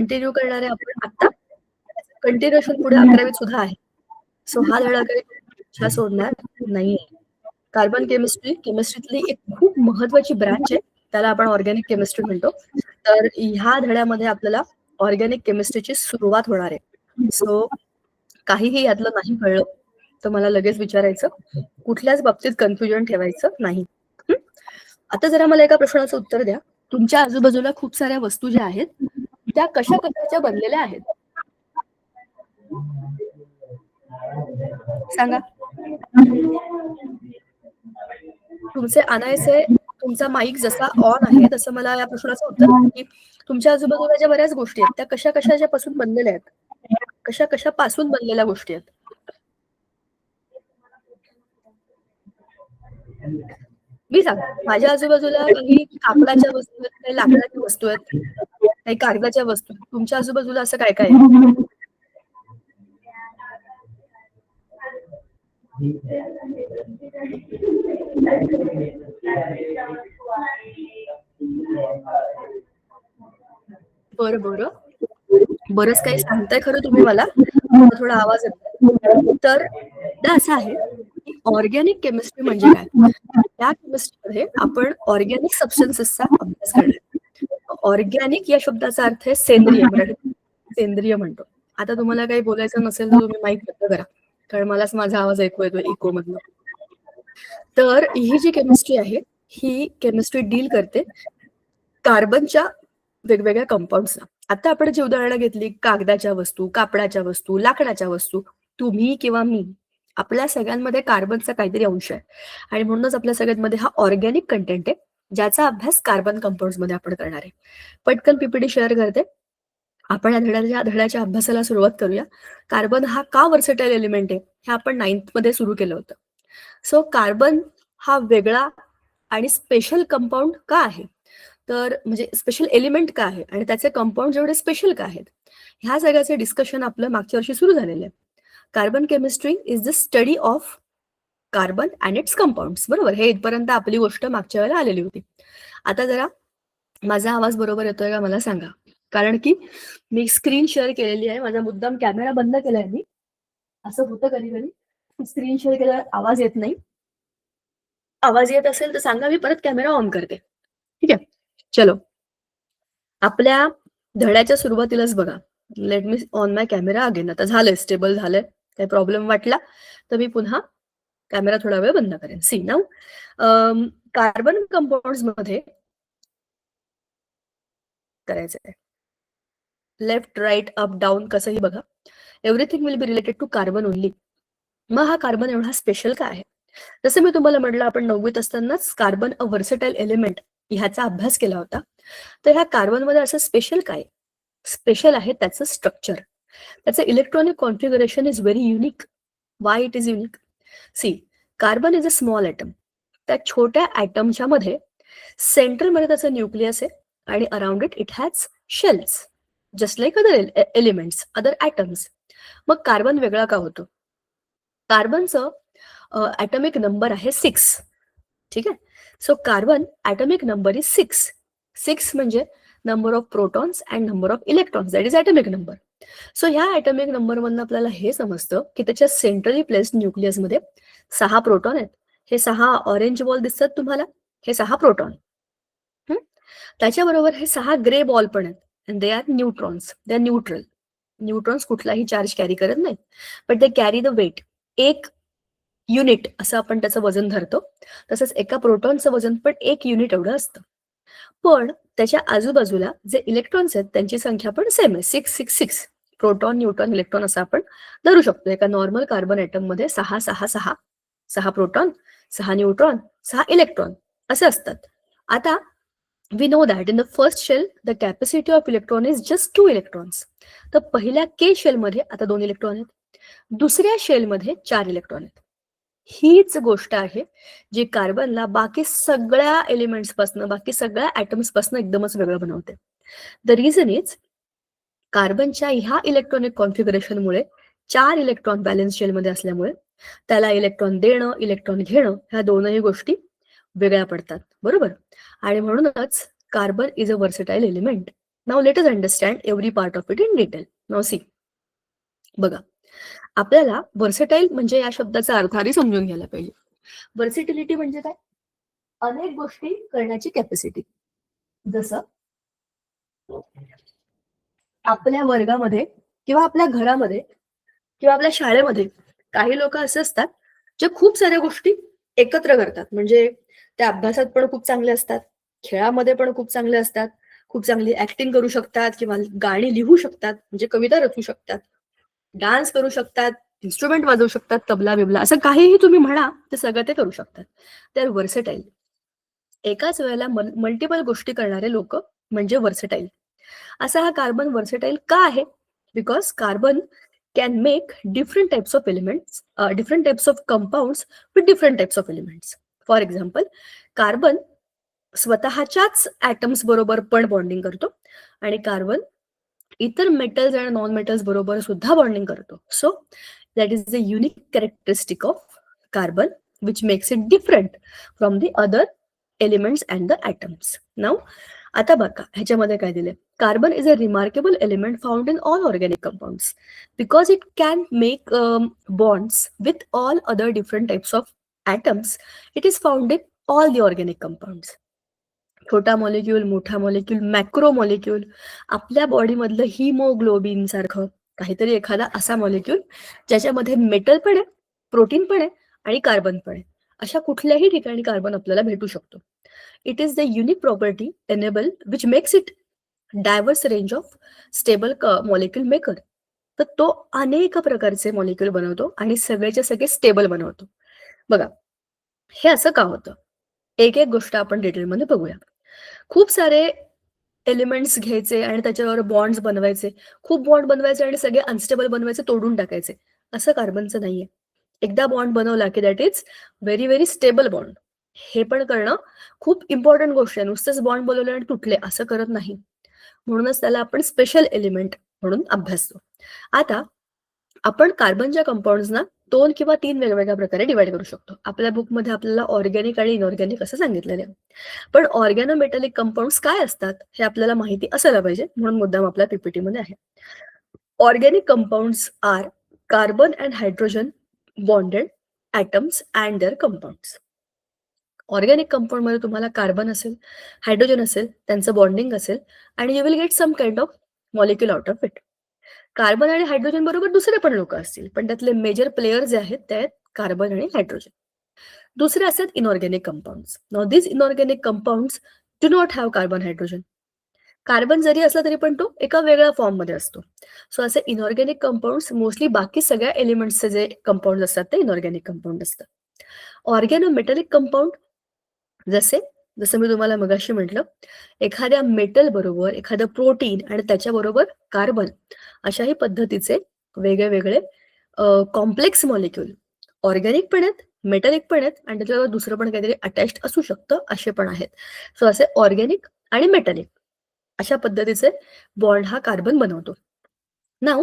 Continue करणारे आपण आता कंटिन्युएशन पुढे 11वीत सुद्धा आहे. सो हा धडा काही इच्छा सोडणार नाहीये. कार्बन केमिस्ट्रीतली एक खूप महत्वाची ब्रांच आहे, त्याला आपण ऑर्गॅनिक केमिस्ट्री म्हणतो. तर ह्या धड्यामध्ये आपल्याला ऑर्गॅनिक केमिस्ट्रीची सुरुवात होणार आहे. सो काहीही यातलं नाही कळलं तर मला लगेच विचारायचं, कुठल्याच बाबतीत कन्फ्युजन ठेवायचं नाही. आता जरा मला एका प्रश्नाचं उत्तर द्या. तुमच्या आजूबाजूला खूप साऱ्या वस्तू ज्या आहेत त्या कशा कशाच्या बनलेल्या आहेत सांगा. तुमचे अनायसे तुमचा माईक जसा ऑन आहे तसं मला या प्रश्नाचं उत्तर की तुमच्या आजूबाजूला ज्या बऱ्याच गोष्टी आहेत त्या कशा कशाच्या पासून बनलेल्या आहेत, कशा कशापासून बनलेल्या गोष्टी आहेत. मी सांग, माझ्या आजूबाजूला काही कापडाच्या वस्तू आहेत, काही लाकडाच्या वस्तू आहेत, काही कागदाच्या वस्तू. तुमच्या आजूबाजूला असं काय काय आहे? बरं बरं बरंच काही सांगताय खरं तुम्ही मला, थोडा आवाज येतो. तर असं आहे की ऑर्गॅनिक केमिस्ट्री म्हणजे काय. त्या केमिस्ट्रीमध्ये आपण ऑर्गॅनिक सबस्टन्सेसचा अभ्यास करणार. ऑर्गॅनिक या शब्दाचा अर्थ आहे सेंद्रिय, मराठीत सेंद्रिय म्हणतो. आता तुम्हाला काही बोलायचं नसेल तर तुम्ही माईक बंद करा, कारण मलाच माझा आवाज ऐकू येतो इको मधनं. तर ही जी केमिस्ट्री आहे ही केमिस्ट्री डील करते कार्बनच्या वेगवेगळ्या कंपाऊंड्सना. आता आपण जी उदाहरणं घेतली, कागदाच्या वस्तू, कापडाच्या वस्तू, लाकडाच्या वस्तू, तुम्ही किंवा मी, आपल्या सगळ्यांमध्ये कार्बनचा काहीतरी अंश आहे आणि म्हणूनच आपल्या सगळ्यांमध्ये हा ऑर्गॅनिक कंटेंट आहे, ज्याचा अभ्यास कार्बन कंपाऊंड्स मध्ये आपण करणार आहे. पटकन पीपीटी शेअर करते. आपण या धड्याच्या अभ्यासाला सुरुवात करूया. कार्बन हा का वर्सेटाईल एलिमेंट आहे हे आपण 9th मध्ये सुरू केलं होतं. सो कार्बन हा वेगळा आणि स्पेशल कंपाऊंड का आहे, तर म्हणजे स्पेशल एलिमेंट का आहे आणि त्याचे कंपाऊंड जेवढे स्पेशल का आहेत, ह्या सगळ्याचे डिस्कशन आपलं मागच्या वर्षी सुरू झालेलं आहे. Carbon chemistry is the study of carbon and it's compounds. बरोबर, हे इथपर्यंत आपली गोष्ट मागच्या वेळेला आलेली होती. आता जरा माझा आवाज बरोबर येतोय का मला सांगा, कारण की मी स्क्रीन शेअर केलेली आहे. माझा मुद्दाम कॅमेरा बंद केलाय मी. असं होतं कधी कधी स्क्रीन शेअर केल्यावर आवाज येत नाही. आवाज येत असेल तर सांगा, मी परत कॅमेरा ऑन करते. ठीक आहे, चलो. आपल्या धड्याच्या सुरुवातीलाच बघा, let me on my camera again. आता झालंय, स्टेबल झालंय. काही प्रॉब्लेम वाटला तर मी पुन्हा कॅमेरा थोडा वेळ बंद करेन. सी नाऊ, कार्बन कंपाऊंड्स मध्ये करायचंय लेफ्ट राईट अप डाऊन कसंही बघा, everything will be related to carbon only. मग हा कार्बन एवढा स्पेशल का आहे? जसं मी तुम्हाला म्हटलं, आपण 9वीत असतानाच कार्बन अ वर्सेटाईल एलिमेंट ह्याचा अभ्यास केला होता. तर ह्या कार्बन मध्ये असं स्पेशल काय? स्पेशल आहे त्याचं स्ट्रक्चर. त्याचं electronic configuration is very unique. Why it is unique? See, carbon is a small atom. त्या छोट्या ॲटमच्या मध्ये सेंट्रलमध्ये त्याचं न्यूक्लियस आहे आणि around it has shells, just like other elements, other atoms. मग कार्बन वेगळा का होतो? कार्बनचं ॲटॉमिक नंबर आहे 6. ठीक आहे, so carbon atomic number is 6. 6 म्हणजे number of protons and number of electrons, that is atomic number. So ह्या ॲटॉमिक नंबर मधनं आपल्याला हे समजतं की त्याच्या सेंट्रली प्लेस्ड न्यूक्लियसमध्ये 6 प्रोटॉन आहेत. हे 6 ऑरेंज बॉल दिसतात तुम्हाला, हे 6 प्रोटॉन. त्याच्याबरोबर हे 6 ग्रे बॉल पण आहेत, and they are neutrons. They are neutral. Neutrons कुठलाही चार्ज कॅरी करत नाहीत, but they carry the weight. एक युनिट असं आपण त्याचं वजन धरतो, तसंच एका प्रोटॉनचं वजन पण 1 युनिट एवढं असतं. पण त्याच्या आजूबाजूला जे इलेक्ट्रॉन्स आहेत त्यांची संख्या पण सेम आहे, 666. प्रोटॉन, न्यूट्रॉन, इलेक्ट्रॉन असं आपण धरू शकतो. एका नॉर्मल कार्बन ॲटम मध्ये 6 6 6 6 प्रोटॉन, 6 न्यूट्रॉन, 6 इलेक्ट्रॉन असे असतात. आता we know that in the first shell the capacity of electron is just 2 electrons. तर पहिल्या के शेल मध्ये आता 2 इलेक्ट्रॉन आहेत, दुसऱ्या शेल मध्ये 4 इलेक्ट्रॉन आहेत. हीच गोष्ट आहे जी कार्बनला बाकी सगळ्या एलिमेंट्स पासून, बाकी सगळ्या ॲटम्स पासून एकदमच वेगळं बनवते. द रिझन इज कार्बनच्या ह्या इलेक्ट्रॉनिक कॉन्फिगरेशनमुळे 4 इलेक्ट्रॉन बॅलन्स शेलमध्ये असल्यामुळे त्याला इलेक्ट्रॉन देणं, इलेक्ट्रॉन घेणं ह्या दोनही गोष्टी वेगळ्या पडतात. बरोबर, आणि म्हणूनच carbon is a versatile element. Now let us understand every part of it in detail. Now see, बघा, आपल्याला व्हर्सेटाईल म्हणजे या शब्दाचा अर्थ आधी समजून घ्यायला पाहिजे. व्हर्सिटिलिटी म्हणजे काय? अनेक गोष्टी करण्याची कॅपॅसिटी. जसं आपल्या वर्गामध्ये किंवा आपल्या घरामध्ये किंवा आपल्या शाळेमध्ये काही लोक असे असतात जे खूप साऱ्या गोष्टी एकत्र करतात. म्हणजे त्या अभ्यासात पण खूप चांगले असतात, खेळामध्ये पण खूप चांगले असतात, खूप चांगली ऍक्टिंग करू शकतात किंवा गाणी लिहू शकतात, म्हणजे कविता रचू शकतात, डान्स करू शकतात, इन्स्ट्रुमेंट वाजवू शकतात, तबला बिबला, असं काहीही तुम्ही म्हणा ते सगळं ते करू शकतात. तर व्हर्सेटाईल, एकाच वेळेला मल्टिपल गोष्टी करणारे लोक म्हणजे व्हर्सेटाईल. असा हा कार्बन व्हर्सेटाईल का आहे? Because carbon can make different types of elements, different types of compounds with different types of elements. For example, carbon स्वतःच्याच ऍटम्स बरोबर पण बॉन्डिंग करतो आणि कार्बन इतर मेटल्स आणि नॉन मेटल्स बरोबर सुद्धा बॉन्डिंग करतो. So that is the unique characteristic of carbon which makes it different from the other elements and the atoms. Now आता बघा ह्याच्यामध्ये काय दिले. Carbon is a remarkable element found in all organic compounds because it can make bonds with all other different types of atoms. It is found in all the organic compounds. छोटा molecule, मोठा molecule, macro molecule, आपल्या बॉडीमधलं haemoglobin सारखं काहीतरी एखादा असा molecule ज्याच्यामध्ये metal पण आहे, प्रोटीन पण आहे आणि कार्बन पण आहे. अशा कुठल्याही ठिकाणी कार्बन आपल्याला भेटू शकतो. It is the unique property enable which makes it diverse range of stable molecule maker. तर तो अनेक प्रकारचे मॉलिक्यूल बनवतो आणि सगळेचे सगळे स्टेबल बनवतो. बघा, हे असं का होतं? एक एक गोष्ट आपण डिटेलमध्ये बघूया. खूप सारे एलिमेंट्स घ्यायचे आणि त्याच्यावर बॉन्ड्स बनवायचे, खूप बॉन्ड बनवायचे आणि सगळे अनस्टेबल बनवायचे, तोडून टाकायचे, असं कार्बनचं नाहीये. एकदा बॉन्ड बनवला की that is very very stable bond. हे पण करणं खूप इम्पॉर्टंट गोष्ट आहे. नुसतेच बॉन्ड बनवले आणि तुटले असं करत नाही. म्हणूनच त्याला आपण स्पेशल एलिमेंट म्हणून अभ्यासतो. आता आपण कार्बनच्या कंपाऊंड्सना 2 किंवा 3 वेगवेगळ्या प्रकारे डिवाइड करू शकतो. आपल्या बुकमध्ये आपल्याला ऑर्गॅनिक आणि इनऑर्गॅनिक असं सांगितलेलं आहे. पण ऑर्गॅनोमेटॅलिक कंपाऊंड्स काय असतात हे आपल्याला माहिती असायला पाहिजे, म्हणून मुद्दाम आपल्या पीपीटी मध्ये आहे. Organic compounds are carbon and hydrogen bonded atoms and their compounds. Organic compound मध्ये तुम्हाला कार्बन असेल, हायड्रोजन असेल, त्यांचं बॉन्डिंग असेल आणि you will get some kind of molecule out of it. Carbon आणि हायड्रोजन बरोबर दुसरे पण लोक असतील, पण त्यातले मेजर प्लेयर जे आहेत ते आहेत कार्बन आणि हायड्रोजन. दुसरे असतात inorganic compounds. Now this inorganic compounds do not have carbon hydrogen. Carbon जरी असला तरी पण तो एका वेगळ्या फॉर्म मध्ये असतो. सो असे इनऑर्गॅनिक कंपाऊंड्स मोस्टली बाकी सगळ्या एलिमेंट्सचे जे कंपाऊंड असतात ते इनऑर्गॅनिक कंपाऊंड असतात. ऑर्गॅनोमेटॅलिक कंपाऊंड जसे जसं मी तुम्हाला मगाशी म्हटलं, एखाद्या मेटल बरोबर एखादं प्रोटीन आणि त्याच्याबरोबर कार्बन अशाही पद्धतीचे वेगळे वेगळे कॉम्प्लेक्स मॉलिक्यूल ऑर्गॅनिक पण आहेत, मेटॅलिक पण आहेत आणि त्याच्यावर दुसरं पण काहीतरी अटॅच्ड असू शकतं, असे पण आहेत. सो असे ऑर्गॅनिक आणि मेटॅलिक अशा पद्धतीचे बॉन्ड हा कार्बन बनवतो. Now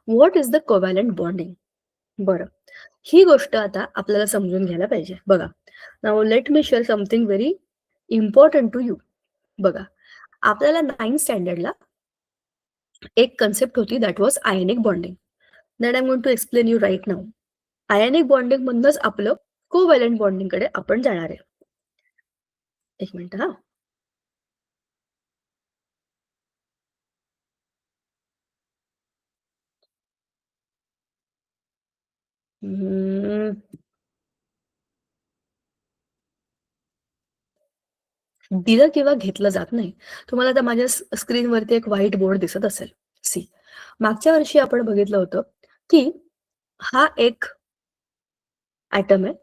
what is the covalent bonding? बरं, ही गोष्ट आता आपल्याला समजून घ्यायला पाहिजे. बघा, now let me share something very important to you. बघा, आपल्याला 9th स्टँडर्डला एक कन्सेप्ट होती, that was ionic bonding. That I am going to explain you right now. Ionic bonding मधनच आपलं कोव्हॅलंट बॉन्डिंग कडे आपण जाणार आहे. एक मिनिट हा. दिलं किंवा घेतलं जात नाही. तुम्हाला आता माझ्या स्क्रीनवरती एक व्हाईट बोर्ड दिसत असेल. सी, मागच्या वर्षी आपण बघितलं होतं की हा एक ॲटम आहे.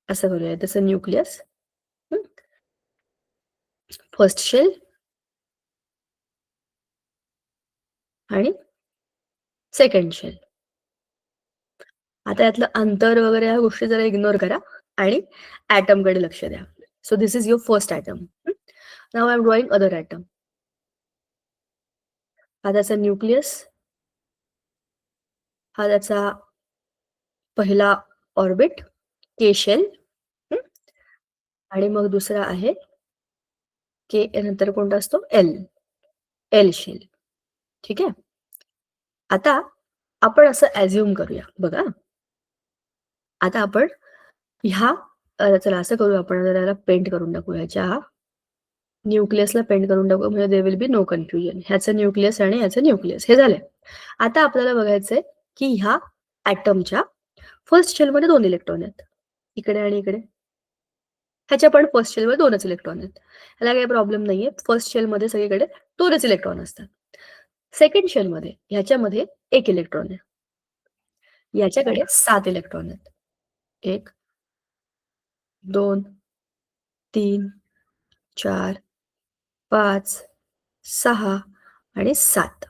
असं करूया, त्याचं न्यूक्लियस, फर्स्ट शेल आणि सेकंड शेल. आता यातलं अंतर वगैरे ह्या गोष्टी जरा इग्नोर करा आणि ॲटम कडे लक्ष द्या. So this is your first atom. Now I am drawing other atom. हा त्याचा न्यूक्लियस, हा त्याचा पहिला ऑर्बिट, के शेल, आणि मग दुसरा आहे के नंतर कोणता असतो एल शेल. ठीक आहे. आता आपण असं ॲझ्युम करूया बघा. आता आपण ह्या चला असं करू आपण जरा पेंट करून टाकू ह्याच्या न्यूक्लियसला पेंट करून टाकू म्हणजे there will be no confusion. ह्याचं न्यूक्लियस आणि ह्याचं न्यूक्लियस हे झाले. आता आपल्याला बघायचंय की ह्या ॲटमच्या फर्स्ट शेलमध्ये 2 इलेक्ट्रॉन आहेत. इकडे आणि इकडे. ह्याच्या पण फर्स्ट शेलमध्ये 2च इलेक्ट्रॉन आहेत. ह्याला काही प्रॉब्लेम नाहीये. फर्स्ट शेलमध्ये सगळीकडे 2च इलेक्ट्रॉन असतात. सेकंड शेलमध्ये ह्याच्यामध्ये 1 इलेक्ट्रॉन आहे. याच्याकडे 7 इलेक्ट्रॉन आहेत. 1 2 3 4 5 6 आणि 7.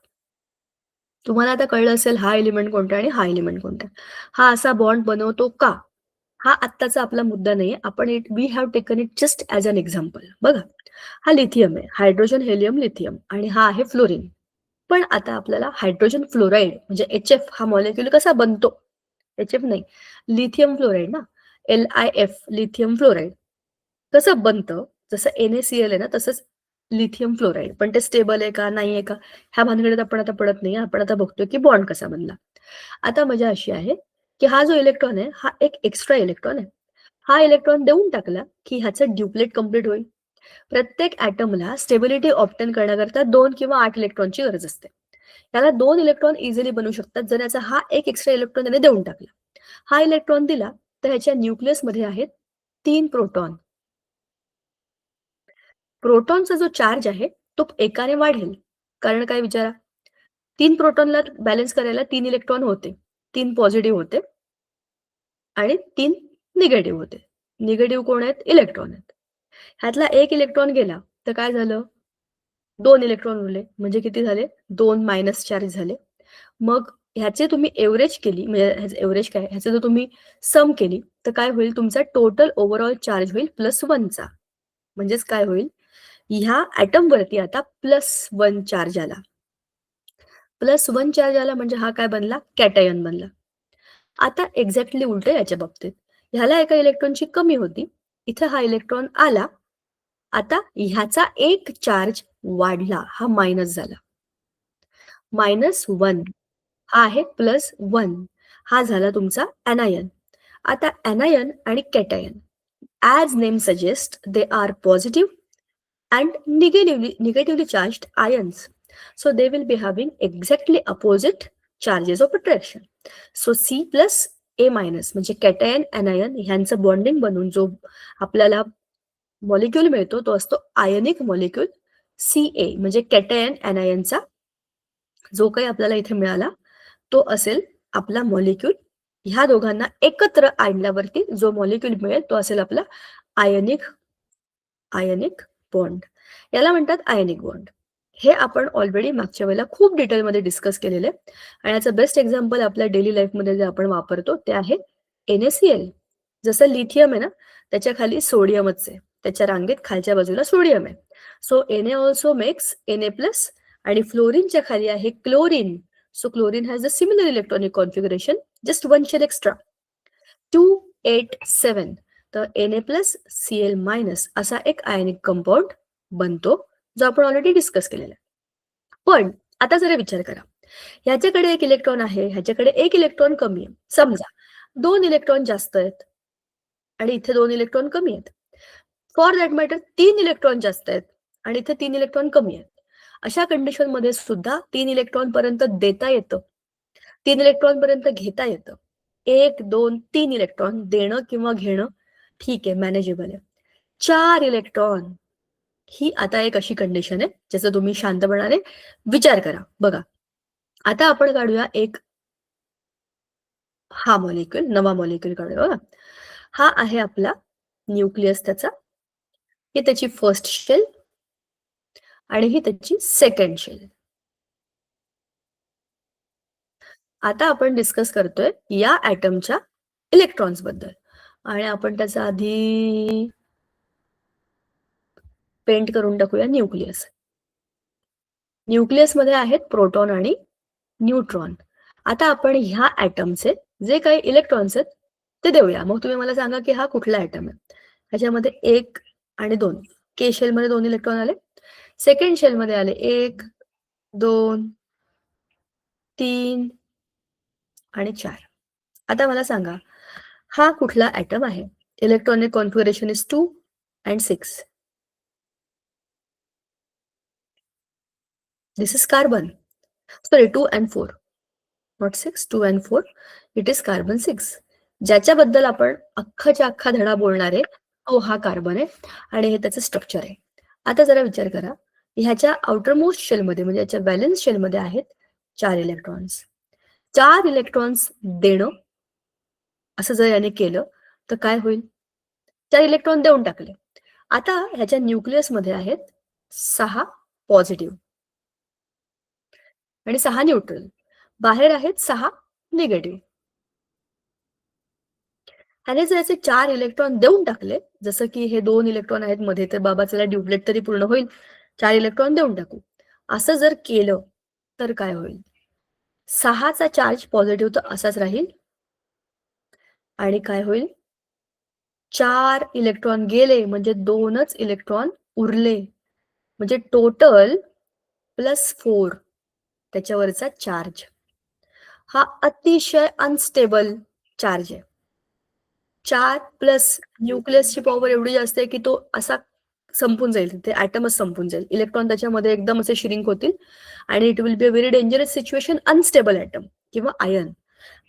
तुम्हाला आता कळलं असेल हा एलिमेंट कोणता आणि हा एलिमेंट कोणता. हा असा बॉन्ड बनवतो का? हा आत्ताचा आपला मुद्दा नाहीये. आपण we have taken it just as an example. बघा, हा लिथियम आहे. हायड्रोजन, हेलियम, लिथियम आणि हा आहे फ्लोरीन. पण आता आपल्याला हायड्रोजन फ्लोराईड म्हणजे HF हा मॉलिक्यूल कसा बनतो? HF नाही, लिथियम फ्लोराईड ना, LiF लिथियम फ्लोराईड कसं बनतं? जसं NaCl आहे ना, तसंच लिथियम फ्लोराईड. पण ते स्टेबल आहे का, नाही आहे का? ह्या भानगडीत आपण आता पडत नाही. आपण आता बघतोय की बॉन्ड कसा बनला. आता मजा अशी आहे की हा जो इलेक्ट्रॉन आहे, हा एक एक्स्ट्रा इलेक्ट्रॉन आहे. हा इलेक्ट्रॉन देऊन टाकला की ह्याचं ड्युप्लेट कंप्लीट होईल. प्रत्येक ॲटमला स्टेबिलिटी ऑब्टेन करण्याकरता 2 किंवा 8 इलेक्ट्रॉनची गरज असते. त्याला 2 इलेक्ट्रॉन इझिली बनू शकतात जर याचा हा एक एक्स्ट्रा इलेक्ट्रॉन त्याने देऊन टाकला. हा इलेक्ट्रॉन दिला तर ह्याच्या न्यूक्लियसमध्ये आहेत 3 प्रोटॉन. प्रोटॉनचा जो चार्ज आहे तो एकाने वाढेल. कारण काय विचारा? 3 प्रोटॉनला बॅलन्स करायला 3 इलेक्ट्रॉन होते. 3 पॉझिटिव्ह होते आणि 3 निगेटिव्ह होते. निगेटिव्ह कोण आहेत? इलेक्ट्रॉन आहेत. ह्यातला 1 इलेक्ट्रॉन गेला तर काय झालं? 2 इलेक्ट्रॉन उरले. म्हणजे किती झाले? 2 मायनस चार्ज झाले. मग ह्याचे तुम्ही एव्हरेज केली म्हणजे ह्याचं एव्हरेज काय? ह्याचं जर तुम्ही सम केली तर काय होईल? तुमचा टोटल ओव्हरऑल चार्ज होईल +1 चा. म्हणजेच काय होईल? ह्या ॲटमवरती आता +1 चार्ज आला. +1 चार्ज आला म्हणजे हा काय बनला? कॅटायन बनला. आता एक्झॅक्टली उलटं याच्या बाबतीत. ह्याला एका इलेक्ट्रॉनची कमी होती. इथं हा इलेक्ट्रॉन आला. आता ह्याचा एक चार्ज वाढला. हा मायनस झाला. -1 हा आहे +1 हा झाला तुमचा ॲनायन. आता ॲनायन आणि cation as name suggest they are positive and negatively charged ions. So they will be having exactly opposite charges of attraction. So C plus A minus म्हणजे कॅटायन ॲनायन ह्यांचं बॉन्डिंग बनून जो आपल्याला मॉलिक्यूल मिळतो तो असतो आयनिक मॉलिक्यूल Ca म्हणजे cation ॲनायनचा जो काही आपल्याला इथे मिळाला तो असेल आपला मॉलिक्यूल. ह्या दोघांना एकत्र आणल्यावरती जो मॉलिक्यूल मिळेल तो असेल आपला आयनिक बॉन्ड. याला म्हणतात आयनिक बॉन्ड. हे आपण ऑलरेडी मागच्या वेळेला खूप डिटेलमध्ये डिस्कस केलेलं आहे आणि याचं बेस्ट एक्झाम्पल आपल्या डेली लाईफमध्ये जे आपण वापरतो ते आहे NaCl. जसं लिथियम आहे ना, त्याच्या खाली सोडियमच आहे. त्याच्या रांगेत खालच्या बाजूला सोडियम आहे. So Na also makes Na+ आणि फ्लोरीनच्या खाली आहे chlorine. So chlorine has a similar electronic configuration, just 1 shell extra. 287 तर Na+Cl- असा एक आयनिक कंपाऊंड बनतो जो आपण ऑलरेडी डिस्कस केलेला आहे. पण आता जरा विचार करा, ह्याच्याकडे 1 इलेक्ट्रॉन आहे, ह्याच्याकडे 1 इलेक्ट्रॉन कमी आहे. समजा 2 इलेक्ट्रॉन जास्त आहेत आणि इथे 2 इलेक्ट्रॉन कमी आहेत. फॉर दॅट मॅटर 3 इलेक्ट्रॉन जास्त आहेत आणि इथे 3 इलेक्ट्रॉन कमी आहेत. अशा कंडिशनमध्ये सुद्धा 3 इलेक्ट्रॉन पर्यंत देता येतं. 3 इलेक्ट्रॉन पर्यंत घेता येतं. 1, 2, 3 इलेक्ट्रॉन देणं किंवा घेणं ठीक आहे, मॅनेजेबल आहे. 4 इलेक्ट्रॉन ही आता एक अशी कंडिशन आहे ज्याचा तुम्ही शांतपणाने विचार करा. बघा, आता आपण काढूया एक हा मॉलिक्यूल, नवा मॉलिक्यूल काढूया. बघा, हा आहे आपला न्यूक्लियस त्याचा. ही त्याची फर्स्ट शेल आणि ही त्याची सेकंड शेल. आता आपण डिस्कस करतोय या ॲटमच्या इलेक्ट्रॉन्स बद्दल आणि आपण त्याचा आधी पेंट करून टाकूया न्यूक्लियस. न्यूक्लियसमध्ये आहेत प्रोटॉन आणि न्यूट्रॉन. आता आपण ह्या ॲटमचे जे काही इलेक्ट्रॉन्स आहेत ते देऊया. मग तुम्ही मला सांगा की हा कुठला ॲटम आहे. ह्याच्यामध्ये 1 आणि 2 के शेल मध्ये 2 इलेक्ट्रॉन आले. सेकंड शेल मध्ये आले 1, 2, 3 आणि 4. आता मला सांगा हा कुठला ॲटम आहे? Electronic configuration is 2 and 6. This is carbon. Sorry, 2 and 4. Not 6, 2 and 4. It is carbon 6. ज्याच्याबद्दल आपण अख्खाच्या अख्खा धडा बोलणार आहे तो हा कार्बन आहे आणि हे त्याचं स्ट्रक्चर आहे. आता जरा विचार करा ह्याच्या आउटर मोस्ट शेलमध्ये म्हणजे याच्या बॅलन्स शेलमध्ये आहेत 4 इलेक्ट्रॉन्स. 4 इलेक्ट्रॉन्स देणं असं जर याने केलं तर काय होईल? 4 इलेक्ट्रॉन देऊन टाकले. आता ह्याच्या न्यूक्लियसमध्ये आहेत 6 पॉझिटिव्ह आणि 6 न्यूट्रल. बाहेर आहेत 6 निगेटिव्ह. ह्याने जर याचे 4 इलेक्ट्रॉन देऊन टाकले जसं की हे 2 इलेक्ट्रॉन आहेत मध्ये तर बाबा चला ड्युप्लेट तरी पूर्ण होईल 4 इलेक्ट्रॉन देऊन टाकू असं जर केलं तर काय होईल? 6चा चार्ज पॉझिटिव्ह तर असाच राहील आणि काय होईल? 4 इलेक्ट्रॉन गेले म्हणजे 2च इलेक्ट्रॉन उरले म्हणजे टोटल +4 त्याच्यावरचा चार्ज. हा अतिशय अनस्टेबल चार्ज आहे. 4 प्लस न्यूक्लियसची पॉवर एवढी जास्त आहे की तो असा संपून जाईल ते ॲटमच संपून जाईल. इलेक्ट्रॉन त्याच्यामध्ये एकदम असे श्रिंक होतील आणि it will be a very dangerous situation. Unstable atom किंवा आयन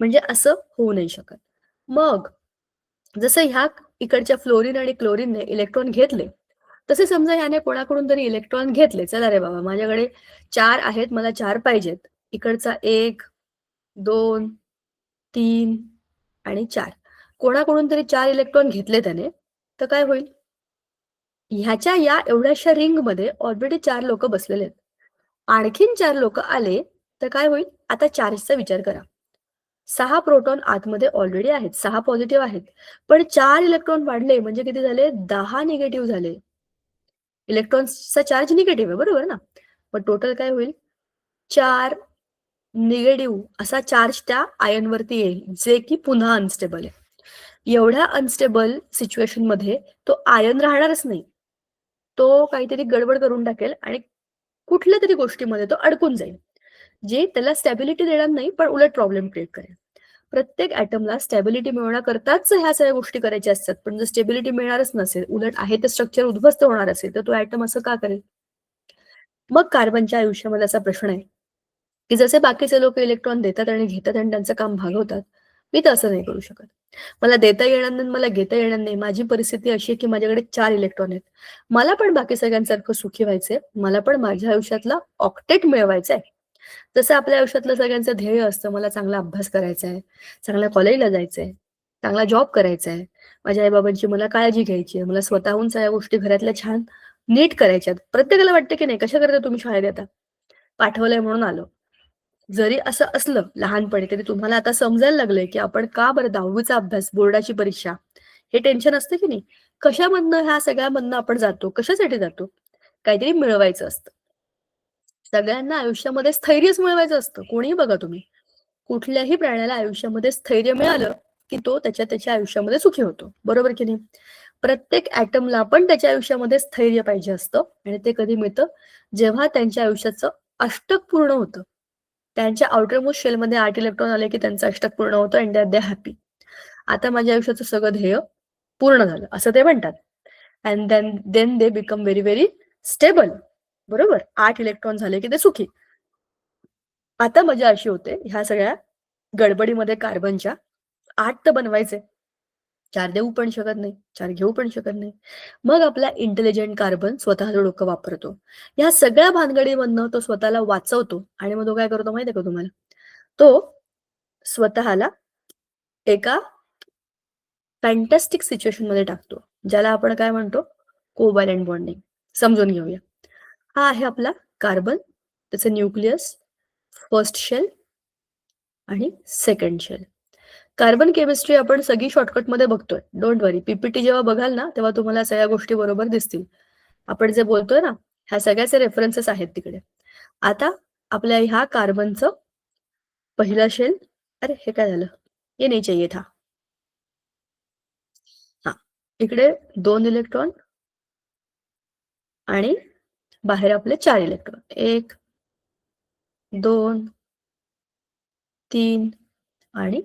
म्हणजे असं होऊ नाही शकत. मग जसं ह्या इकडच्या फ्लोरीन आणि क्लोरीनने इलेक्ट्रॉन घेतले तसे समजा ह्याने कोणाकडून तरी इलेक्ट्रॉन घेतले. चला रे बाबा माझ्याकडे 4 आहेत मला 4 पाहिजेत. इकडचा 1, 2, 3 आणि 4 कोणाकडून तरी 4 इलेक्ट्रॉन घेतले त्याने तर काय होईल? ह्याच्या या एवढ्याशा रिंगमध्ये ऑलरेडी 4 लोक बसलेले आहेत. आणखीन 4 लोक आले तर काय होईल? आता चार्जचा विचार करा. 6 प्रोटॉन आतमध्ये ऑलरेडी आहेत, 6 पॉझिटिव्ह आहेत. पण 4 इलेक्ट्रॉन वाढले म्हणजे किती झाले? 10 निगेटिव्ह झाले. इलेक्ट्रॉन्सचा चार्ज निगेटिव्ह आहे बरोबर ना? मग टोटल काय होईल? 4 निगेटिव्ह असा चार्ज त्या आयनवरती येईल जे की पुन्हा अनस्टेबल आहे. एवढ्या अनस्टेबल सिच्युएशन मध्ये तो आयन राहणारच नाही. तो काहीतरी गडबड करून टाकेल आणि कुठल्या तरी गोष्टीमध्ये तो अडकून जाईल जे त्याला स्टॅबिलिटी देणार नाही पण उलट प्रॉब्लेम क्रिएट करेल. प्रत्येक ॲटमला स्टॅबिलिटी मिळवण्याकरताच ह्या सगळ्या गोष्टी करायच्या असतात. पण जर स्टेबिलिटी मिळणारच नसेल उलट आहे ते स्ट्रक्चर उद्ध्वस्त होणार असेल तर तो ॲटम असं का करेल? मग कार्बनच्या आयुष्यामध्ये असा प्रश्न आहे की जसे बाकीचे लोक इलेक्ट्रॉन देतात आणि घेतात आणि त्यांचं काम भागवतात मी तर असं नाही करू शकत. मला देता येणार नाही मला घेता येणार नाही. माझी परिस्थिती अशी आहे की माझ्याकडे 4 इलेक्ट्रॉन आहेत. मला पण बाकी सगळ्यांसारखं सुखी व्हायचंय. मला पण माझ्या आयुष्यातला ऑक्टेट मिळवायचा आहे. जसं आपल्या आयुष्यातलं सगळ्यांचं ध्येय असतं मला चांगला अभ्यास करायचा आहे, चांगल्या कॉलेजला जायचंय, चांगला जॉब करायचा आहे, माझ्या आईबाबांची मला काळजी घ्यायची आहे, मला स्वतःहून सगळ्या गोष्टी घरातल्या छान नीट करायच्यात. प्रत्येकाला वाटतं की नाही कशा करता तुम्ही शाळेत येता? पाठवलंय म्हणून आलो. जरी असं असलं लहानपणी तरी तुम्हाला आता समजायला लागलंय की आपण का बरं 10वीचा अभ्यास, बोर्डाची परीक्षा हे टेन्शन असतं की नाही? कशामधनं ह्या सगळ्यामधनं आपण जातो? कशासाठी जातो? काहीतरी मिळवायचं असतं. सगळ्यांना आयुष्यामध्ये स्थैर्यच मिळवायचं असतं. कोणीही बघा तुम्ही. कुठल्याही प्राण्याला आयुष्यामध्ये स्थैर्य मिळालं की तो त्याच्या आयुष्यामध्ये सुखी होतो. बरोबर की नाही? प्रत्येक ॲटमला पण त्याच्या आयुष्यामध्ये स्थैर्य पाहिजे असतं आणि ते कधी मिळतं? जेव्हा त्यांच्या आयुष्याचं अष्टक पूर्ण होतं. त्यांच्या आउटर मोस्ट शेलमध्ये 8 इलेक्ट्रॉन आले की त्यांचं अष्टक पूर्ण होतं अँड दे आर हॅपी. आता माझ्या आयुष्याचं सगळं ध्येय पूर्ण झालं असं ते म्हणतात. And then they become very very stable. बरोबर? 8 इलेक्ट्रॉन झाले की ते सुखी. आता मजा अशी होते ह्या सगळ्या गडबडीमध्ये कार्बनच्या 8 तर बनवायचे. 4 देऊ पण शकत नाही, 4 घेऊ पण शकत नाही. मग आपला इंटेलिजंट कार्बन स्वतःचं डोकं वापरतो. या सगळ्या भानगडीमधनं तो स्वतःला वाचवतो आणि मग तो काय करतो माहिती आहे का तुम्हाला? तो स्वतःला एका फॅन्टास्टिक सिच्युएशनमध्ये टाकतो. ज्याला आपण काय म्हणतो? Covalent bonding. समजून घेऊया. हा आहे आपला कार्बन, त्याचं न्यूक्लियस, फर्स्ट शेल आणि सेकंड शेल. कार्बन केमिस्ट्री आपण सगळी शॉर्टकटमध्ये बघतोय. Don't worry. पीपीटी जेव्हा बघाल ना, तेव्हा तुम्हाला सगळ्या गोष्टी बरोबर दिसतील. आपण जे बोलतोय ना, ह्या सगळ्याचे रेफरन्सेस आहेत तिकडे. आता आपल्या ह्या कार्बनचं पहिला शेल अरे हे काय झालं? ये नहीं चाहिए था. हां. इकडे 2 इलेक्ट्रॉन आणि बाहेर आपले 4 इलेक्ट्रॉन. 1, 2, 3 आणि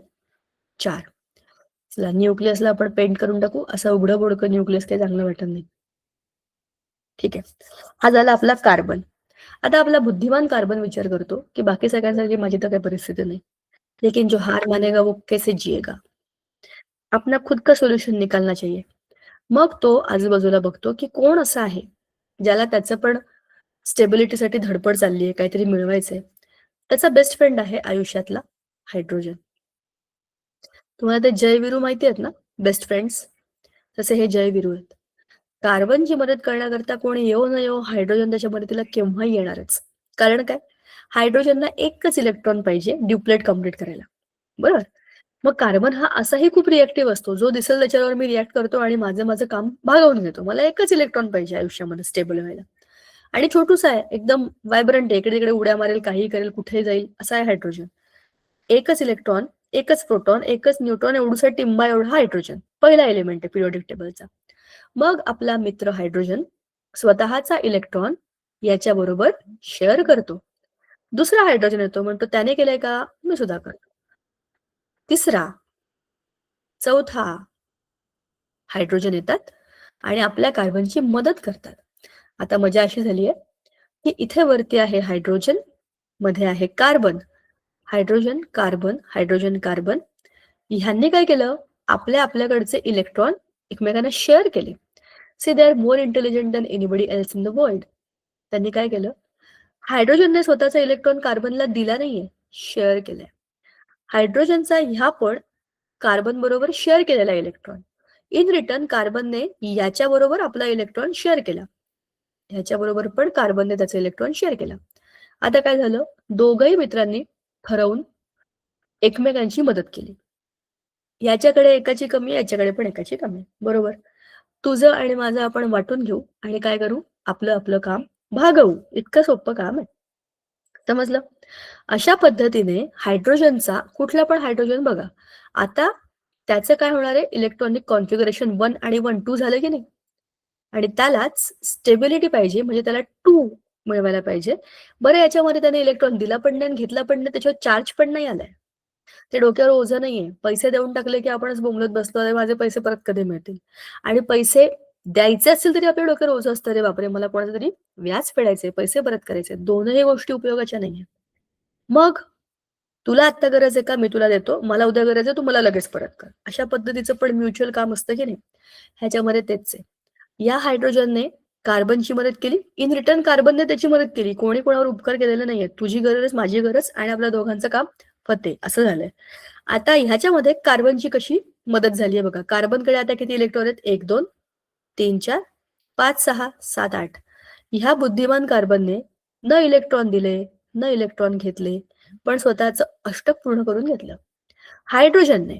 4. चला न्यूक्लियसला आपण पेंट करून टाकू. असं उघडं-बोडकं न्यूक्लियस काही चांगलं वाटत नाही. ठीक आहे. हा झाला आपला कार्बन. आता आपला बुद्धिमान कार्बन विचार करतो की बाकी सगळ्यांसारखी माझी तर काही परिस्थिती नाही. लेकिन जो हार मानेगा वो कैसे जिएगा? अपना खुद का सोल्युशन निकालना चाहिए. मग तो आजूबाजूला बघतो की कोण असं आहे ज्याला त्याचं पण स्टेबिलिटीसाठी धडपड चालली आहे, काहीतरी मिळवायचंय. त्याचा बेस्ट फ्रेंड आहे आयुष्यातला हायड्रोजन. तुम्हाला ते जय-वीरू माहिती आहेत ना? Best friends. तसे हे जय-वीरू आहेत. कार्बनची मदत करण्याकरता कोणी येवो न येवो, हायड्रोजन त्याच्या मदतीला केव्हाही येणारच. कारण काय? हायड्रोजनला एकच इलेक्ट्रॉन पाहिजे ड्युप्लेट कंप्लीट करायला. बरोबर? मग कार्बन हा असाही खूप रिएक्टिव्ह असतो, जो दिसेल त्याच्यावर मी रिएक्ट करतो आणि माझं माझं काम भागवून घेतो. मला एकच इलेक्ट्रॉन पाहिजे आयुष्यामध्ये स्टेबल व्हायला. आणि छोटूसा आहे, एकदम व्हायब्रंट आहे, इकडे-तिकडे उड्या मारेल, काहीही करेल, कुठेही जाईल, असा आहे हायड्रोजन. एकच इलेक्ट्रॉन, एकच प्रोटॉन, एकच न्यूट्रॉन, एवढूसा टिंबा एवढा हायड्रोजन. पहिला एलिमेंट आहे पिरियॉडिक टेबलचा. मग आपला मित्र हायड्रोजन स्वतःचा इलेक्ट्रॉन याच्याबरोबर शेअर करतो. दुसरा हायड्रोजन येतो, म्हणतो त्याने केलंय का? मी सुद्धा करतो. तिसरा, चौथा हायड्रोजन येतात आणि आपल्या कार्बनची मदत करतात. आता मजा अशी झालीये की इथे वरती आहे हायड्रोजन, मध्ये आहे carbon. Hydrogen, carbon, hydrogen, carbon. ह्यांनी काय केलं? आपल्याकडचे इलेक्ट्रॉन एकमेकांना शेअर केले. See they are more intelligent than anybody else in the world. त्यांनी काय केलं? हायड्रोजनने स्वतःचा इलेक्ट्रॉन कार्बनला दिला नाहीये, शेअर केलाय. हायड्रोजनचा ह्या पण कार्बन बरोबर शेअर केलेला इलेक्ट्रॉन. इन रिटर्न कार्बनने याच्याबरोबर आपला इलेक्ट्रॉन शेअर केला. ह्याच्याबरोबर पण कार्बनने त्याचा इलेक्ट्रॉन शेअर केला. आता काय झालं? दोघही मित्रांनी ठरवून एकमेकांची मदत केली. याच्याकडे एकाची कमी आहे, याच्याकडे पण एकाची कमी आहे. बरोबर? तुझं आणि माझं आपण वाटून घेऊ आणि काय करू? आपलं आपलं काम भागवू. इतकं सोपं काम आहे. समजलं? अशा पद्धतीने हायड्रोजनचा कुठला पण हायड्रोजन बघा. आता त्याचं काय होणार आहे? इलेक्ट्रॉनिक कॉन्फिगरेशन 1 आणि 1, 2 झालं की नाही? आणि त्यालाच स्टेबिलिटी पाहिजे म्हणजे त्याला 2 मिळवायला पाहिजे. बरं याच्यामध्ये त्याने इलेक्ट्रॉन दिला पण नाही आणि घेतला पण नाही, त्याच्यावर चार्ज पण नाही आलाय. ते डोक्यावर ओझं नाहीये. पैसे देऊन टाकले की आपणच बोंबलत बसतो, "अरे माझे पैसे परत कधी मिळतील?" आणि पैसे द्यायचे असतील तरी आपल्या डोक्यावर ओझं असतं, "अरे बापरे! मला कोणाचं तरी व्याज फेडायचंय, पैसे परत करायचे." दोनही गोष्टी उपयोगाच्या नाहीये. मग तुला आत्ता गरज आहे का? मी तुला देतो. मला उद्या गरज आहे, तू मला लगेच परत कर. अशा पद्धतीचं पण म्युच्युअल काम असतं की नाही? ह्याच्यामध्ये तेच आहे. या हायड्रोजनने कार्बनची मदत केली. इन रिटर्न कार्बनने त्याची मदत केली. कोणी कोणावर उपकार केलेले नाहीयेत. तुझी गरज, माझी गरज आणि आपल्या दोघांचं काम फते असं झालंय. आता ह्याच्यामध्ये कार्बनची कशी मदत झालीये बघा. कार्बनकडे आता किती इलेक्ट्रॉन आहेत? 1, 2, 3, 4, 5, 6, 7, 8. ह्या बुद्धिमान कार्बनने न इलेक्ट्रॉन दिले, न इलेक्ट्रॉन घेतले, पण स्वतःचं अष्टक पूर्ण करून घेतलं. हायड्रोजनने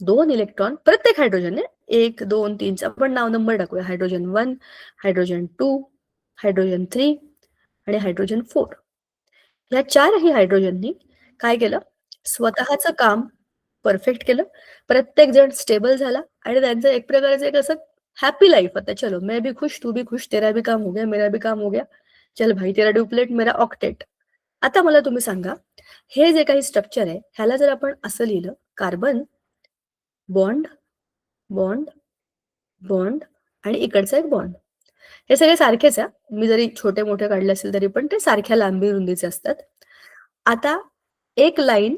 2 इलेक्ट्रॉन प्रत्येक हायड्रोजनने 1, 2, 3 चा आपण नाव नंबर टाकूया. हायड्रोजन 1, हायड्रोजन 2, हायड्रोजन 3 आणि हायड्रोजन 4. या 4ही हायड्रोजननी काय केलं? स्वतःचं काम परफेक्ट केलं. प्रत्येक जण स्टेबल झाला आणि त्यांचं एक प्रकारचं एक असं हॅपी लाईफ. आता चलो मैं भी खुश, तू भी खुश, तेरा भी काम हो गया, मेरा भी काम हो गया. चल भाई तेरा ड्युप्लेट, मेरा ऑक्टेट. आता मला तुम्ही सांगा, हे जे काही स्ट्रक्चर आहे, ह्याला जर आपण असं लिहिलं, कार्बन, बॉन्ड, बॉन्ड, बॉन्ड आणि इकडचा एक बॉन्ड. हे सगळे सारखेच आहे. मी जरी छोटे-मोठे काढले असेल तरी पण ते सारख्या लांबी रुंदीचे असतात. आता एक लाईन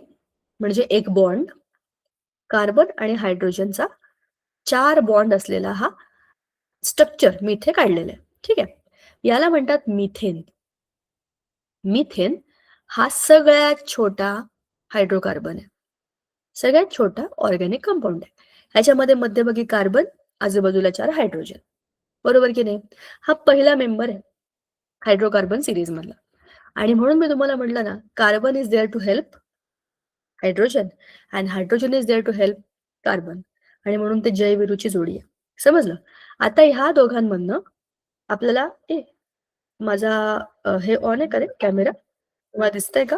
म्हणजे एक बॉन्ड, कार्बन आणि हायड्रोजनचा 4 बॉन्ड असलेला हा स्ट्रक्चर मी इथे काढलेला आहे. ठीक आहे. याला म्हणतात मिथेन. मिथेन हा सगळ्यात छोटा हायड्रोकार्बन आहे. सगळ्यात छोटा ऑर्गॅनिक कंपाउंड आहे. ह्याच्यामध्ये मध्यभागी कार्बन, आजूबाजूला 4 हायड्रोजन. बरोबर की नाही? हा पहिला मेंबर आहे हायड्रोकार्बन सीरीजमधला. आणि म्हणून मी तुम्हाला म्हटलं ना, carbon is there to help hydrogen and hydrogen is there to help carbon. आणि म्हणून ते जय-विरूची जोडी आहे. समजलं? आता ह्या दोघांमधनं आपल्याला माझा हे ऑन आहे का रे कॅमेरा? तुम्हाला दिसतंय का?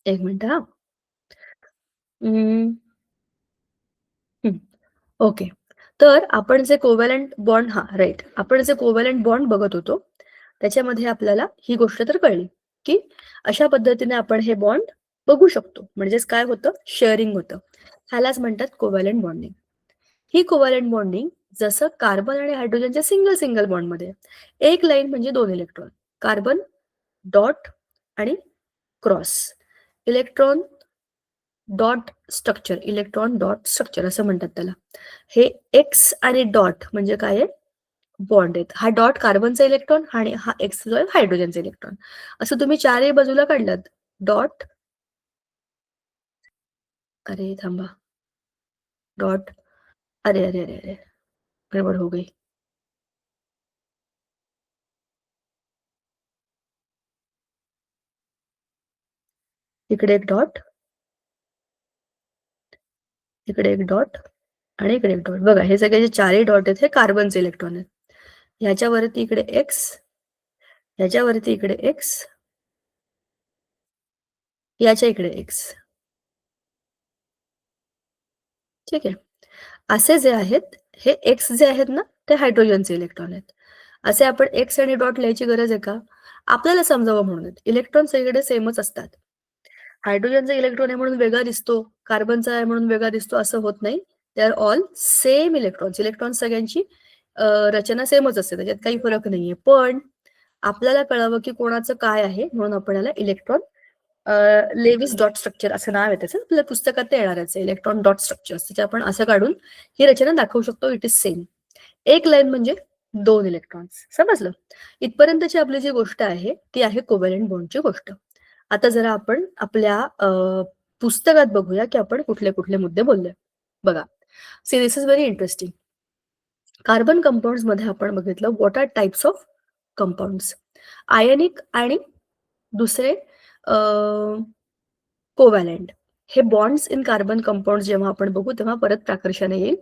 1 मिनिट हां. अं, हं. ओके. तर आपण जे कोव्हॅलंट बॉन्ड राईट आपण जे कोव्हॅलंट बॉन्ड बघत होतो त्याच्यामध्ये आपल्याला ही गोष्ट तर कळली की अशा पद्धतीने आपण हे बॉन्ड बघू शकतो. म्हणजेच काय होतं, शेअरिंग होतं. ह्यालाच म्हणतात कोव्हॅलंट बॉन्डिंग. ही कोव्हॅलंट बॉन्डिंग जसं कार्बन आणि हायड्रोजनच्या सिंगल सिंगल बॉन्डमध्ये एक लाईन म्हणजे 2 इलेक्ट्रॉन, कार्बन डॉट आणि cross, electron dot structure, electron dot structure असं म्हणतात त्याला. हे एक्स आणि डॉट म्हणजे काय आहे, बॉन्ड आहेत. हा डॉट कार्बनचा इलेक्ट्रॉन आणि हा एक्स जो आहे हायड्रोजनचा इलेक्ट्रॉन. असं तुम्ही चारही बाजूला काढलात डॉट, अरे थांबा, डॉट, अरे अरे अरे अरे गडबड हो गई. इकडे एक डॉट, इकडे एक डॉट आणि इकडे एक डॉट. बघा हे सगळे जे चारही डॉट आहेत हे कार्बनचे इलेक्ट्रॉन आहेत. ह्याच्यावरती इकडे एक्स, ह्याच्यावरती इकडे एक्स, याच्या इकडे एक्स. ठीक आहे. असे जे आहेत हे एक्स जे आहेत ना ते हायड्रोजनचे इलेक्ट्रॉन आहेत. असे आपण एक्स आणि डॉट लिहायची गरज आहे का? आपल्याला समजावं म्हणून. इलेक्ट्रॉन सगळीकडे सेमच असतात. हायड्रोजनचा इलेक्ट्रॉन आहे म्हणून वेगळा दिसतो, कार्बनचा आहे म्हणून वेगळा दिसतो असं होत नाही. They are all same electrons. Electron सगळ्यांची रचना सेमच असते, त्याच्यात काही फरक नाहीये. पण आपल्याला कळावं की कोणाचं काय आहे म्हणून आपण याला इलेक्ट्रॉन लेविस डॉट स्ट्रक्चर असं नाव आहे त्याचं. आपल्या पुस्तकात ते येणारच आहे, इलेक्ट्रॉन डॉट स्ट्रक्चर. त्याचे आपण असं काढून ही रचना दाखवू शकतो. It is same. एक लाईन म्हणजे 2 इलेक्ट्रॉन्स. समजलं? इथपर्यंतची आपली जी गोष्ट आहे ती आहे कोव्हॅलंट बॉन्डची गोष्ट. आता जरा आपण आपल्या पुस्तकात बघूया की आपण कुठले कुठले मुद्दे बोलले. बघा, see this is very interesting. Carbon compounds मध्ये आपण बघितलं what are types of compounds. Ionic आणि दुसरे कोव्हॅलंट. हे बॉन्ड्स इन कार्बन कंपाऊंड जेव्हा आपण बघू तेव्हा परत प्राकर्षाने येईल.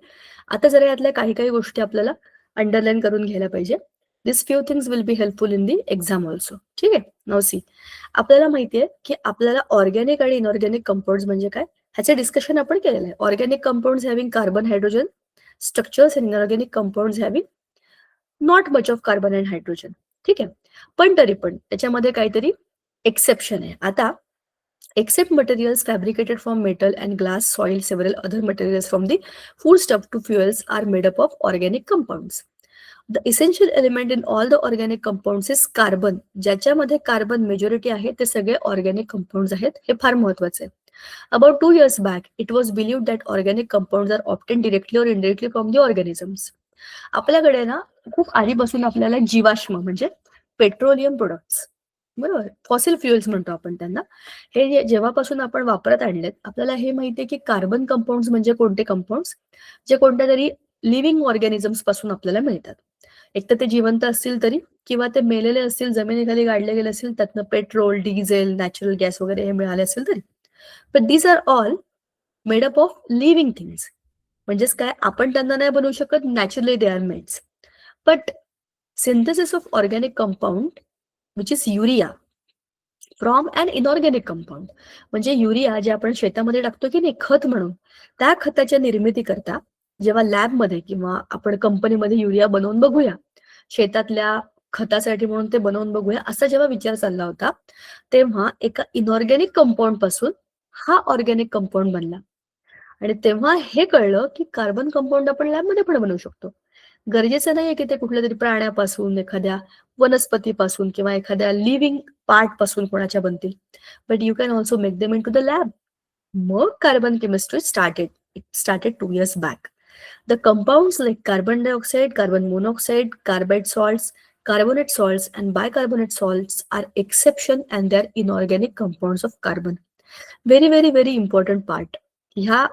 आता जरा यातल्या काही काही गोष्टी आपल्याला अंडरलाईन करून घ्यायला पाहिजे. This few things will be helpful in the exam also. ठीक आहे. नाउ सी, आपल्याला माहितीये की आपल्याला ऑर्गॅनिक आणि इनऑर्गॅनिक कंपाऊंड्स म्हणजे काय ह्याचे डिस्कशन आपण केलेलं आहे. Organic compounds having carbon hydrogen structures and inorganic compounds having not much of carbon and hydrogen. ठीक आहे. पण तरी पण त्याच्यामध्ये काहीतरी एक्सेप्शन आहे. आता except materials fabricated from metal and glass, soil, several other materials from the foodstuff to fuels are made up of organic compounds. The essential element in all the organic compounds is carbon. ज्याच्यामध्ये carbon majority आहे ते सगळे organic compounds आहेत. हे फार महत्वाचे आहे. About 2 years back, it was believed that organic compounds are obtained directly or indirectly from the organisms. आपल्याकडे ना खूप आधीपासून आपल्याला जीवाश्म म्हणजे पेट्रोलियम प्रोडक्ट्स, बरोबर, फॉसिल फ्युएल्स म्हणतो आपण त्यांना, हे जेव्हापासून आपण वापरत आणलेत आपल्याला हे माहितीये की कार्बन कंपाऊंड्स म्हणजे कोणते कंपाऊंड्स जे कोणत्या तरी लिव्हिंग ऑर्गॅनिझम्स पासून आपल्याला मिळतात. एक तर ते जिवंत असतील तरी किंवा ते मेलेले असतील, जमिनीखाली गाडले गेले असतील, त्यातनं पेट्रोल, डिझेल, नॅचरल गॅस वगैरे हे मिळाले असेल तरी. But these are all made up of living things. म्हणजेच काय, आपण त्यांना नाही बनवू शकत, naturally they are made. But synthesis of organic compound which is urea from an inorganic compound, म्हणजे युरिया जे आपण शेतामध्ये टाकतो की नाही खत म्हणून, त्या खताच्या निर्मिती करता जेव्हा लॅबमध्ये किंवा आपण कंपनीमध्ये युरिया बनवून बघूया, शेतातल्या खतासाठी म्हणून ते बनवून बघूया असा जेव्हा विचार चालला होता, तेव्हा एका इनऑर्गॅनिक कंपाऊंड पासून हा ऑर्गॅनिक कंपाऊंड बनला. आणि तेव्हा हे कळलं की कार्बन कंपाऊंड आपण लॅबमध्ये पण बनवू शकतो. गरजेचं नाहीये की ते कुठल्या तरी प्राण्यापासून, एखाद्या वनस्पतीपासून किंवा एखाद्या लिव्हिंग पार्ट पासून कोणाच्या बनतील. But you can also make them into the lab. मग carbon chemistry started. It started 2 years back. The compounds like carbon dioxide, carbon monoxide, carbide salts, carbonate salts, and bicarbonate salts are exception and they are inorganic compounds of carbon. Very, very, very important part. ह्या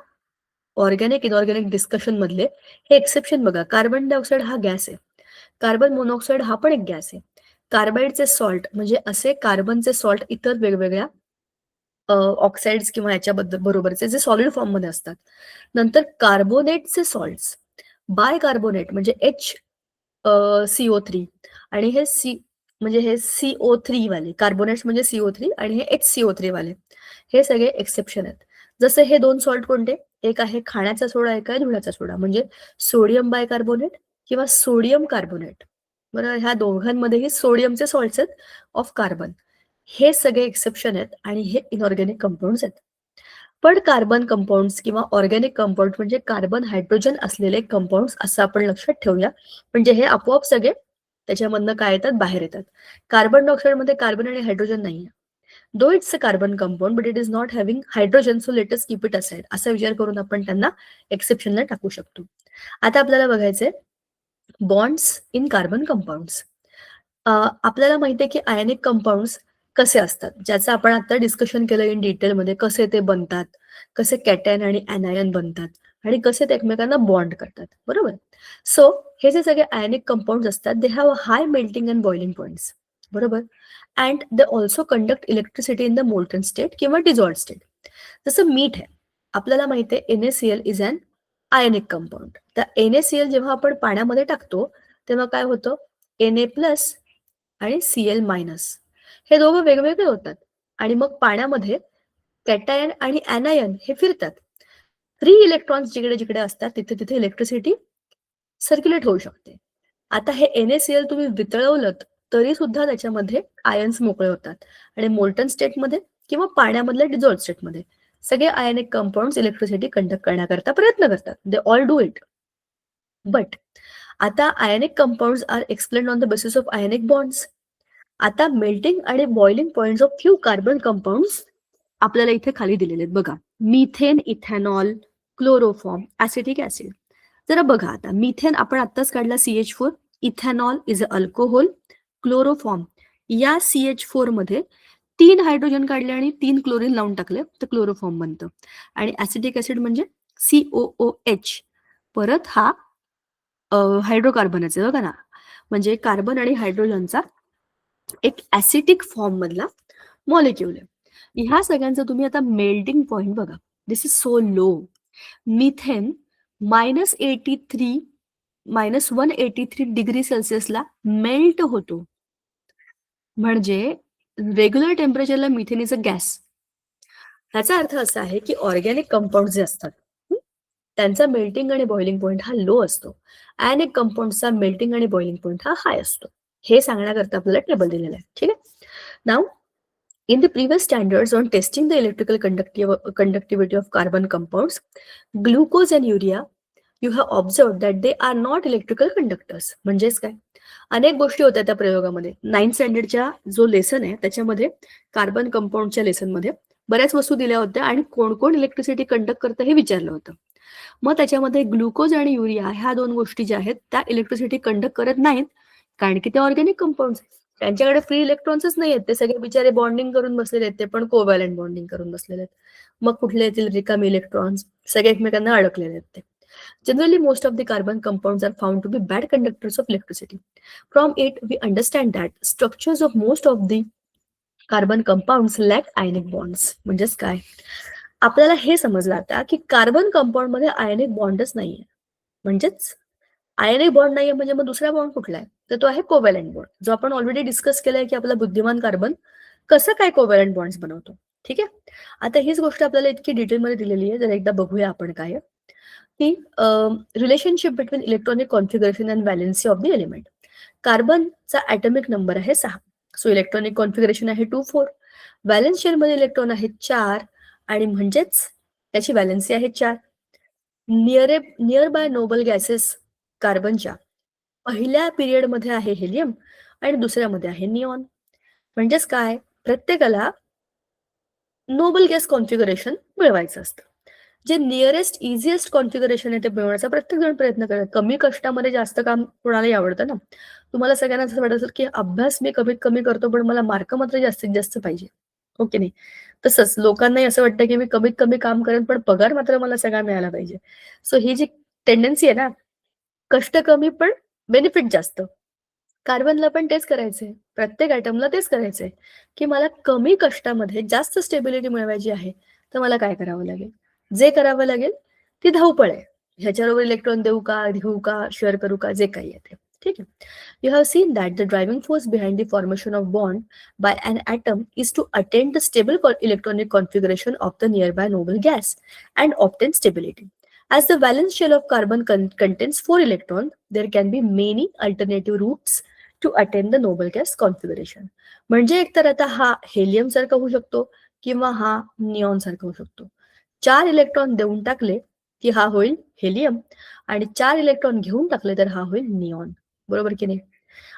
organic inorganic discussion मधले हे exception बघा. Carbon dioxide हा gas आहे, carbon monoxide हा पण एक gas आहे. कार्बाइडचे सॉल्ट म्हणजे असे कार्बनचे सॉल्ट इतर वेगवेगळ्या ऑक्साइड्स किंवा याच्याबद्दल बरोबरचे जे सॉलिड फॉर्म मध्ये असतात. नंतर कार्बोनेटचे सॉल्ट्स, बाय कार्बोनेट म्हणजे HCO3 आणि हे म्हणजे हे CO3 वाले कार्बोनेट्स म्हणजे CO3 आणि हे HCO3 वाले, हे सगळे एक्सेप्शन आहेत. जसे हे दोन सॉल्ट कोणते, एक आहे खाण्याचा सोडा, एक आहे धुण्याचा सोडा. म्हणजे सोडियम बायकार्बोनेट किंवा सोडियम कार्बोनेट. बरोबर, ह्या दोघांमध्येही सोडियमचे सॉल्ट्स आहेत ऑफ कार्बन. हे सगळे एक्सेप्शन आहेत आणि हे इनऑर्गॅनिक कंपाऊंड्स आहेत. पण कार्बन कंपाऊंड्स किंवा ऑर्गॅनिक कंपाऊंड म्हणजे कार्बन हायड्रोजन असलेले कंपाऊंड्स असं आपण लक्षात ठेवूया. म्हणजे हे आपोआप सगळे त्याच्यामधनं काय येतात, बाहेर येतात. कार्बन डायऑक्साइडमध्ये कार्बन आणि हायड्रोजन नाहीये. Though it's a carbon compound but it is not having hydrogen, so let us keep it aside. असा विचार करून आपण त्यांना एक्सेप्शनला टाकू शकतो. आता आपल्याला बघायचंय बॉन्ड्स इन कार्बन कंपाऊंड्स. आपल्याला माहिती आहे की आयनिक कंपाऊंड्स कसे असतात, ज्याचं आपण आता डिस्कशन केलं इन डिटेलमध्ये. कसे ते बनतात, कसे कॅटायन आणि ॲनायन बनतात आणि कसे ते एकमेकांना बॉन्ड करतात. बरोबर. सो हे जे सगळे आयनिक कंपाऊंड्स असतात they have a high melting and boiling points. बरोबर. And they also conduct electricity in the molten state किंवा डिझॉल्ड स्टेट. जसं मीठ आहे, आपल्याला माहिती आहे NaCl is an ionic compound. तर NaCl जेव्हा आपण पाण्यामध्ये टाकतो तेव्हा काय होतं, Na प्लस आणि Cl मायनस हे दोघं वेगवेगळे होतात आणि मग पाण्यामध्ये कॅटायन आणि ॲनायन हे फिरतात. फ्री इलेक्ट्रॉन्स जिकडे जिकडे असतात तिथे तिथे इलेक्ट्रिसिटी सर्क्युलेट होऊ शकते. आता हे NaCl तुम्ही वितळवलं तरी सुद्धा त्याच्यामध्ये आयन्स मोकळे होतात आणि मोल्टन स्टेटमध्ये किंवा पाण्यामधल्या डिझॉल्व्ड स्टेटमध्ये सगळे आयनिक कंपाऊंड्स इलेक्ट्रिसिटी कंडक्ट करण्याकरता प्रयत्न करतात. They all do it. But आता ionic compounds are explained on the basis of ionic bonds. आता मेल्टिंग आणि boiling points of few carbon compounds आपल्याला इथे खाली दिलेले आहेत बघा. Methane, ethanol, chloroform, acetic acid. जरा बघा आता, मिथेन आपण आत्ताच काढला CH4. Ethanol is a alcohol. Chloroform, या CH4 मध्ये 3 हायड्रोजन काढले आणि 3 क्लोरीन लावून टाकले तर क्लोरोफॉर्म बनतं. आणि ऍसिटिक ऍसिड म्हणजे COOH. परत हा हायड्रोकार्बनच आहे बघा ना. म्हणजे कार्बन आणि हायड्रोजनचा एक ऍसिटिक फॉर्म मधला मॉलिक्यूल आहे. ह्या सगळ्यांचं तुम्ही आता मेल्टिंग पॉइंट बघा. This is so low. Methane -83 -183 degree सेल्सिअसला मेल्ट होतो. म्हणजे रेग्युलर टेम्परेचरला मिथेन इज अ गॅस. ह्याचा अर्थ असा आहे की ऑर्गॅनिक कंपाऊंड जे असतात त्यांचा मेल्टिंग आणि बॉइलिंग पॉइंट हा लो असतो. आयनिक कंपाऊंडचा मेल्टिंग आणि बॉइलिंग पॉइंट हा हाय असतो. हे सांगण्याकरता आपल्याला टेबल दिलेला आहे. ठीक आहे. नाव in the previous standards on testing the electrical conductivity of carbon compounds, glucose and urea, you have observed that they are not electrical conductors. म्हणजेच काय, अनेक गोष्टी होत्या त्या प्रयोगामध्ये. 9th स्टँडर्डच्या जो लेसन आहे त्याच्यामध्ये कार्बन कंपाऊंडच्या लेसनमध्ये बऱ्याच वस्तू दिल्या होत्या आणि कोण कोण इलेक्ट्रिसिटी कंडक्ट करतं हे विचारलं होतं. मग त्याच्यामध्ये ग्लुकोज आणि युरिया ह्या दोन गोष्टी ज्या आहेत त्या इलेक्ट्रिसिटी कंडक्ट करत नाहीत, कारण की ते ऑर्गॅनिक कंपाऊंड्स. त्यांच्याकडे फ्री इलेक्ट्रॉन्सच नाही आहेत. ते सगळे बिचारे बॉन्डिंग करून बसलेले आहेत. ते पण कोव्हॅलंट बॉन्डिंग करून बसलेले आहेत. मग कुठले येतील रिकामी इलेक्ट्रॉन्स, सगळे एकमेकांना अडकलेले आहेत ते. Generally, most of the carbon compounds are found to be bad conductors of electricity. From it, we understand that structures of most of the carbon compounds lack ionic bonds. म्हणजेच काय, आपल्याला हे समजलं आता की कार्बन कंपाऊंड मध्ये आयनिक बॉन्डच नाहीये. म्हणजेच आयनिक बॉन्ड नाहीये म्हणजे मग दुसरा बॉन्ड कुठला आहे, तर तो आहे कोव्हॅलंट बॉन्ड, जो आपण ऑलरेडी डिस्कस केलाय की आपला बुद्धिमान कार्बन कसं काय कोव्हॅलंट बॉन्ड्स बनवतो. ठीक आहे. आता हीच गोष्ट आपल्याला इतकी डिटेलमध्ये दिलेली आहे. जर एकदा बघूया आपण काय आहे की relationship between electronic configuration and valency of the element. कार्बनचा ॲटॉमिक नंबर आहे 6. सो इलेक्ट्रॉनिक कॉन्फिगरेशन आहे 2,4. व्हॅलेन्स शेलमध्ये इलेक्ट्रॉन आहेत 4 आणि म्हणजेच त्याची व्हॅलेन्सी आहे 4. नियर बाय नोबल गॅसेस कार्बनच्या पहिल्या पिरियडमध्ये आहे हेलियम आणि दुसऱ्यामध्ये आहे निऑन. म्हणजेच काय, प्रत्येकाला नोबल गॅस कॉन्फिगरेशन मिळवायचं असतं. जे नियरेस्ट इझिएस्ट कॉन्फिगरेशन आहे ते मिळवण्याचा प्रत्येक जण प्रयत्न करतात. कमी कष्टामध्ये जास्त काम कोणालाही आवडतं ना. तुम्हाला सगळ्यांना असं वाटत असेल की अभ्यास मी कमीत कमी करतो पण मला मार्क मात्र जास्तीत जास्त पाहिजे. ओके नाही. तसंच लोकांनाही असं वाटतं की मी कमीत कमी काम करेन पण पगार मात्र मला सगळा मिळाला पाहिजे. सो ही जी टेंडन्सी आहे ना, कष्ट कमी पण बेनिफिट जास्त. कार्बनला पण तेच करायचंय. प्रत्येक ॲटमला तेच करायचंय की मला कमी कष्टामध्ये जास्त स्टेबिलिटी मिळवायची आहे. तर मला काय करावं लागेल, जे करावं लागेल ती धावपळ आहे. ह्याच्याबरोबर इलेक्ट्रॉन देऊ का, घेऊ का, शेअर करू का, जे काही आहे ते. ठीक आहे. You have seen that the driving force behind the formation of bond by an atom is to attain the stable electronic configuration of the nearby noble gas and obtain stability. As the valence shell of carbon contains 4 electrons, there can be many alternative routes to attain the noble gas configuration. म्हणजे एकतर आता हा helium सारखा होऊ शकतो किंवा हा neon सारखा होऊ शकतो. 4 इलेक्ट्रॉन देऊन टाकले की हा होईल हेलियम आणि 4 इलेक्ट्रॉन घेऊन टाकले तर हा होईल निऑन. बरोबर की नाही?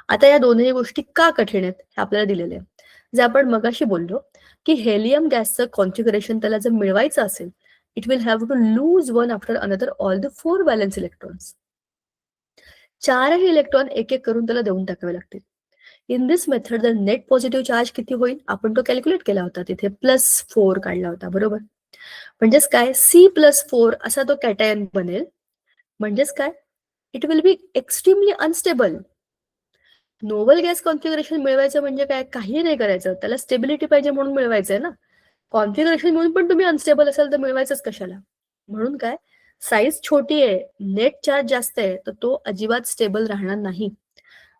आता या दोन्ही गोष्टी का कठीण आहेत हे आपल्याला दिलेले आहे. जे आपण मगाशी बोललो की हेलियम गॅसचं कॉन्फिगरेशन त्याला जर मिळवायचं असेल, it will have to lose one after another all the 4 valence electrons. 4ही इलेक्ट्रॉन एक एक करून त्याला देऊन टाकावे लागतील. In this method the net positive charge किती होईल आपण तो कॅल्क्युलेट केला होता, तिथे +4 काढला होता. बरोबर. म्हणजेच काय, C+4 असा तो कॅटायन बनेल. म्हणजेच काय, it will be extremely unstable. Noble gas configuration मिळवायचं म्हणजे काय, काही नाही करायचं, त्याला स्टेबिलिटी पाहिजे म्हणून मिळवायचंय ना. कॉन्फिगरेशन म्हणून पण तुम्ही अनस्टेबल असाल तर मिळवायचंच कशाला. म्हणून काय, साईज छोटी आहे, नेट चार्ज जास्त आहे, तर तो अजिबात स्टेबल राहणार नाही.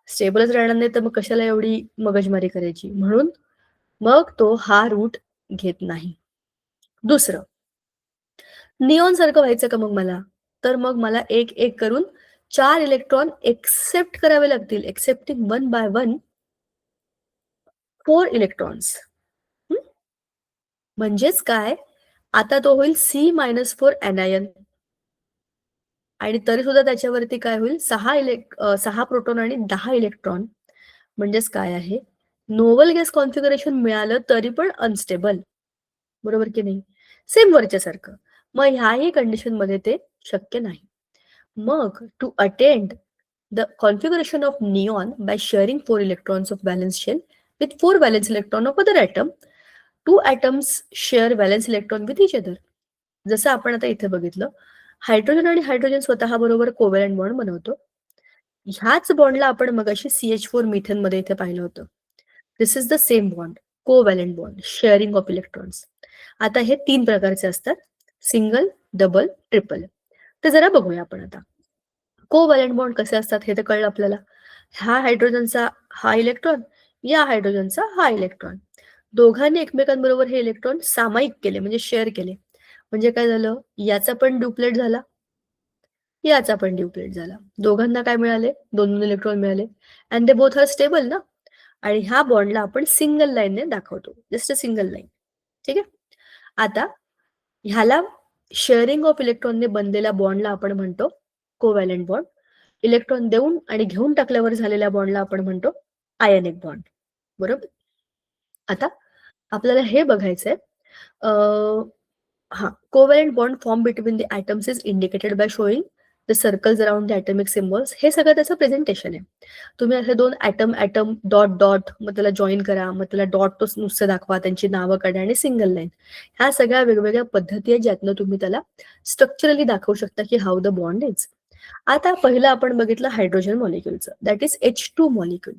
स्टेबलच राहणार नाही तर मग कशाला एवढी मगजमारी करायची. म्हणून मग तो हा रूट घेत नाही. दुसरं, निऑन सारखं व्हायचं का मग मला, तर मग मला एक एक करून 4 इलेक्ट्रॉन एक्सेप्ट करावे लागतील. Accepting 1 by 1 4 electrons. म्हणजेच काय, आता तो होईल C-4 एनायन आणि तरी सुद्धा त्याच्यावरती काय होईल, 6 प्रोटॉन आणि 10 इलेक्ट्रॉन. म्हणजेच काय आहे, नोबल गॅस कॉन्फिगरेशन मिळालं तरी पण अनस्टेबल. बरोबर की नाही? सेम वरच्या सारखं. मग ह्याही कंडिशन मध्ये ते शक्य नाही. मग to attend the configuration of neon by sharing 4 electrons of valence shell with 4 valence electron of other atom, 2 atoms share valence electron with each other. जसं आपण आता इथे बघितलं, हायड्रोजन आणि हायड्रोजन स्वतः बरोबर कोव्हॅलेंट बॉन्ड बनवतो. ह्याच बॉन्डला आपण मगाशी CH4 मिथेन मध्ये इथे पाहिलं होतं. This is the same bond, covalent bond, sharing of electrons. आता हे 3 प्रकारचे असतात, सिंगल, डबल, ट्रिपल. ते जरा बघूया आपण आता. कोव्हॅलेंट बॉन्ड कसे असतात हे तर कळलं आपल्याला. ह्या हायड्रोजनचा हा इलेक्ट्रॉन, या हायड्रोजनचा हा इलेक्ट्रॉन, दोघांनी एकमेकांबरोबर हे इलेक्ट्रॉन सामायिक केले म्हणजे शेअर केले. म्हणजे काय झालं, याचा पण ड्युप्लेट झाला, याचा पण ड्युप्लेट झाला. दोघांना काय मिळाले, 2 इलेक्ट्रॉन मिळाले. And they both are stable ना. आणि ह्या बॉन्डला आपण सिंगल लाईनने दाखवतो, जस्ट अ सिंगल लाईन. ठीक आहे. आता ह्याला शेअरिंग ऑफ इलेक्ट्रॉनने बनलेल्या बॉन्डला आपण म्हणतो कोव्हॅलेंट बॉन्ड. इलेक्ट्रॉन देऊन आणि घेऊन टाकल्यावर झालेल्या बॉन्डला आपण म्हणतो आयनिक बॉन्ड. बरोबर. आता आपल्याला हे बघायचंय, हा covalent bond form between the atoms is indicated by showing the circles around the atomic symbols. हे सगळं त्याचं प्रेझेंटेशन आहे. तुम्ही असे 2 ॲटम डॉट डॉट, मग त्याला जॉईन करा, मग त्याला डॉट तो नुसतं दाखवा, त्यांची नावं काढा आणि सिंगल लाईन. ह्या सगळ्या वेगवेगळ्या पद्धती आहेत ज्यातनं तुम्ही त्याला स्ट्रक्चरली दाखवू शकता की हाऊ द बॉन्ड इज. आता पहिलं आपण बघितलं हायड्रोजन मॉलिक्युलचं, दॅट इज H2 मॉलिक्युल.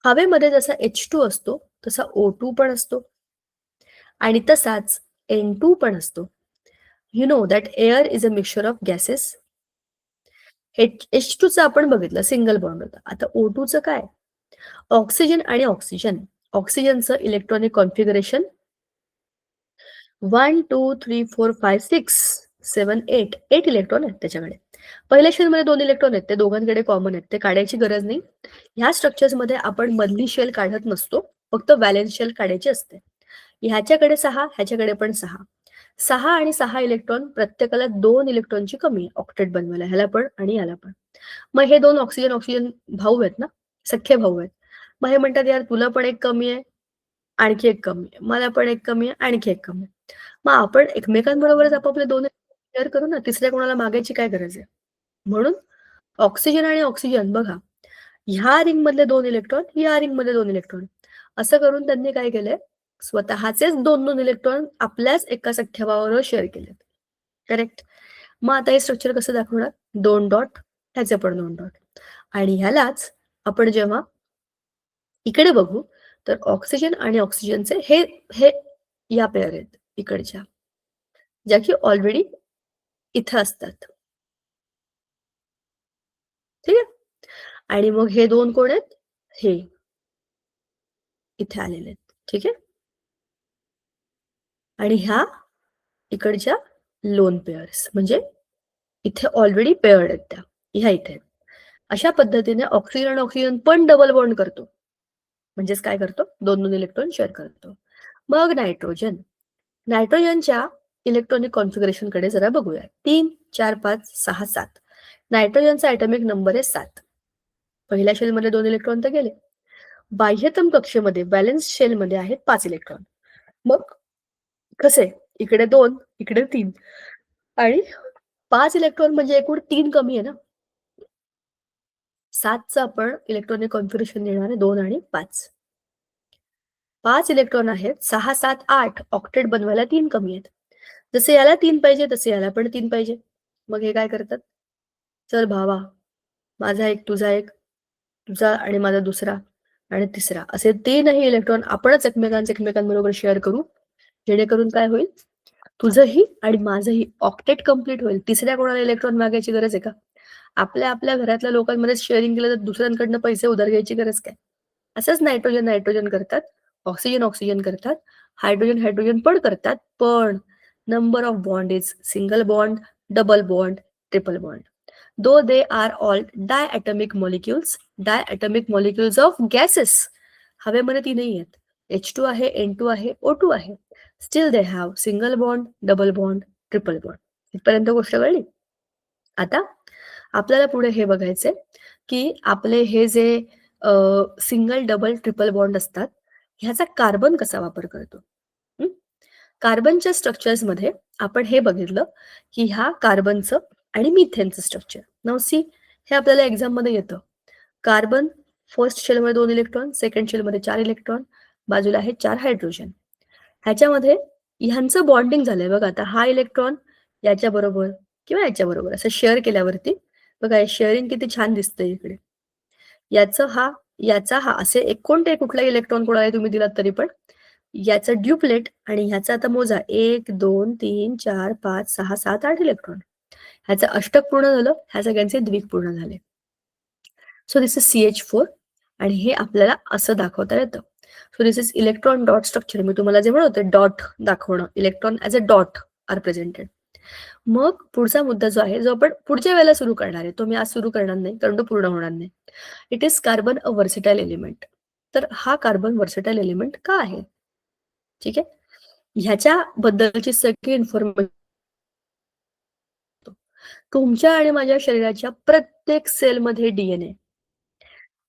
हवेमध्ये जसा H2 असतो तसा O2 पण असतो आणि तसाच N2 पण असतो. You know that air is a mixture of gases. H2 चं आपण बघितलं, सिंगल बॉन्ड होता. आता O2 चं काय, ऑक्सिजन आणि ऑक्सिजन. ऑक्सिजनचं इलेक्ट्रॉनिक कॉन्फिगरेशन 1 2 3 4 5 6 7 8 इलेक्ट्रॉन आहेत त्याच्याकडे. पहिल्या शेलमध्ये 2 इलेक्ट्रॉन आहेत, ते दोघांकडे कॉमन आहेत, ते काढायची गरज नाही. ह्या स्ट्रक्चर्समध्ये आपण मधली शेल काढत नसतो, फक्त व्हॅलेन्स शेल काढायची असते. ह्याच्याकडे 6, ह्याच्याकडे पण 6. 6 आणि 6 इलेक्ट्रॉन, प्रत्येकाला 2 इलेक्ट्रॉनची कमी ऑक्टेट बनवायला, ह्याला पण आणि याला पण. मग हे 2 ऑक्सिजन ऑक्सिजन भाऊ आहेत ना, सख्खे भाऊ आहेत. मग हे म्हणतात यार तुला पण एक कमी आहे, आणखी एक कमी आहे, मला पण एक कमी आहे, आणखी एक कमी आहे. मग आपण एकमेकांबरोबरच आपापले 2 शेअर करू ना, तिसऱ्या कोणाला मागायची काय गरज आहे. म्हणून ऑक्सिजन आणि ऑक्सिजन बघा, ह्या रिंग मधले 2 इलेक्ट्रॉन, या रिंग मध्ये 2 इलेक्ट्रॉन, असं करून त्यांनी काय केलंय, स्वतःचेच 2 इलेक्ट्रॉन आपल्याच एका सख्ख्या भावाबरोबर शेअर केलेत. करेक्ट. मग आता हे स्ट्रक्चर कसं दाखवणार, 2 डॉट, ह्याचे पण 2 डॉट. आणि ह्यालाच आपण जेव्हा इकडे बघू तर ऑक्सिजन आणि ऑक्सिजनचे हे हे या पेअर आहेत इकडच्या, ज्या की ऑलरेडी इथं असतात. ठीक आहे. आणि मग हे दोन कोण आहेत, हे इथे आलेले आहेत. ठीक आहे. आणि ह्या इकडच्या लोन पेअर्स, म्हणजे इथे ऑलरेडी पेअर्ड आहेत त्या, ह्या इथे आहेत. अशा पद्धतीने ऑक्सिजन आणि ऑक्सिजन पण डबल बॉन्ड करतो, म्हणजेच काय करतो, दोन दोन इलेक्ट्रॉन शेअर करतो. मग नायट्रोजनच्या इलेक्ट्रॉनिक कॉन्फिगरेशन कडे जरा बघूया. 3, 4, 5, 6, 7. नायट्रोजनचा ॲटॉमिक नंबर आहे 7. पहिल्या शेलमध्ये 2 इलेक्ट्रॉन तर गेले. बाह्यतम कक्षेमध्ये बॅलन्स शेलमध्ये आहेत 5 इलेक्ट्रॉन. मग कसे, इकडे 2, इकडे 3 आणि 5 इलेक्ट्रॉन म्हणजे एकूण 3 कमी आहे ना. 7चं आपण इलेक्ट्रॉनिक कॉन्फिगरेशन देणार आहे 2 आणि 5. 5 इलेक्ट्रॉन आहेत, 6, 7, 8 ऑक्टेट बनवायला 3 कमी आहेत. जसे याला 3 पाहिजे तसे याला पण 3 पाहिजे. मग हे काय करतात, चल भावा, माझा एक, तुझा एक, तुझा आणि माझा दुसरा आणि तिसरा, असे 3ही इलेक्ट्रॉन आपणच एकमेकांबरोबर शेअर करू, जेणेकरून काय होईल, तुझंही आणि माझंही ऑक्टेट कंप्लीट होईल. तिसऱ्या कोणाला इलेक्ट्रॉन मागायची गरज आहे का? आपल्या आपल्या घरातल्या लोकांमध्ये शेअरिंग केलं तर दुसऱ्यांकडनं पैसे उधार घ्यायची गरज काय? असंच नायट्रोजन करतात, ऑक्सिजन करतात, हायड्रोजन पण करतात, पण number of bond is single bond, double bond, triple bond. Though they are all diatomic molecules of gases. हवेमध्ये तीनही आहेत. H2 आहे, N2 आहे, O2 आहे. Still they have single bond, double bond, triple bond. इथपर्यंत गोष्ट कळली? आता आपल्याला पुढे हे बघायचंय की आपले हे जे सिंगल, डबल, ट्रिपल बॉन्ड असतात, ह्याचा कार्बन कसा वापर करतो. कार्बनच्या स्ट्रक्चर्समध्ये आपण हे बघितलं की ह्या कार्बनचं आणि मिथेनचं स्ट्रक्चर. नाव सी, हे आपल्याला एक्झाममध्ये येतं. कार्बन फर्स्ट शेलमध्ये 2 इलेक्ट्रॉन, सेकंड शेलमध्ये 4 इलेक्ट्रॉन, बाजूला आहे 4 हायड्रोजन. ह्याच्यामध्ये ह्यांचं बॉन्डिंग झालंय बघा. आता हा इलेक्ट्रॉन याच्या बरोबर किंवा याच्या बरोबर असं शेअर केल्यावरती बघा, हे शेअरिंग किती छान दिसतंय इकडे. याचा हा असे कोणते कुठलाही इलेक्ट्रॉन कोणाला तुम्ही दिलात तरी पण याचं ड्युप्लेट आणि ह्याचा आता मोजा 1, 2, 3, 4, 5, 6, 7, 8 इलेक्ट्रॉन. ह्याचं अष्टक पूर्ण झालं, ह्या सगळ्यांचे द्विक पूर्ण झाले. सो दिस इज CH4 आणि हे आपल्याला असं दाखवता येतं. So this is electron dot structure. मी तुम्हाला जे म्हणत होते डॉट दाखवणं, electron as a dot are presented. मग पुढचा मुद्दा जो आहे, जो आपण पुढच्या वेळेला सुरू करणार आहे, तो मी आज सुरू करणार नाही कारण तो पूर्ण होणार नाही. It is carbon a versatile element. तर हा कार्बन वर्सेटाईल एलिमेंट का आहे? ठीक आहे, ह्याच्या बद्दलची सगळी इन्फॉर्मेशन तुमच्या आणि माझ्या शरीराच्या प्रत्येक सेलमध्ये DNA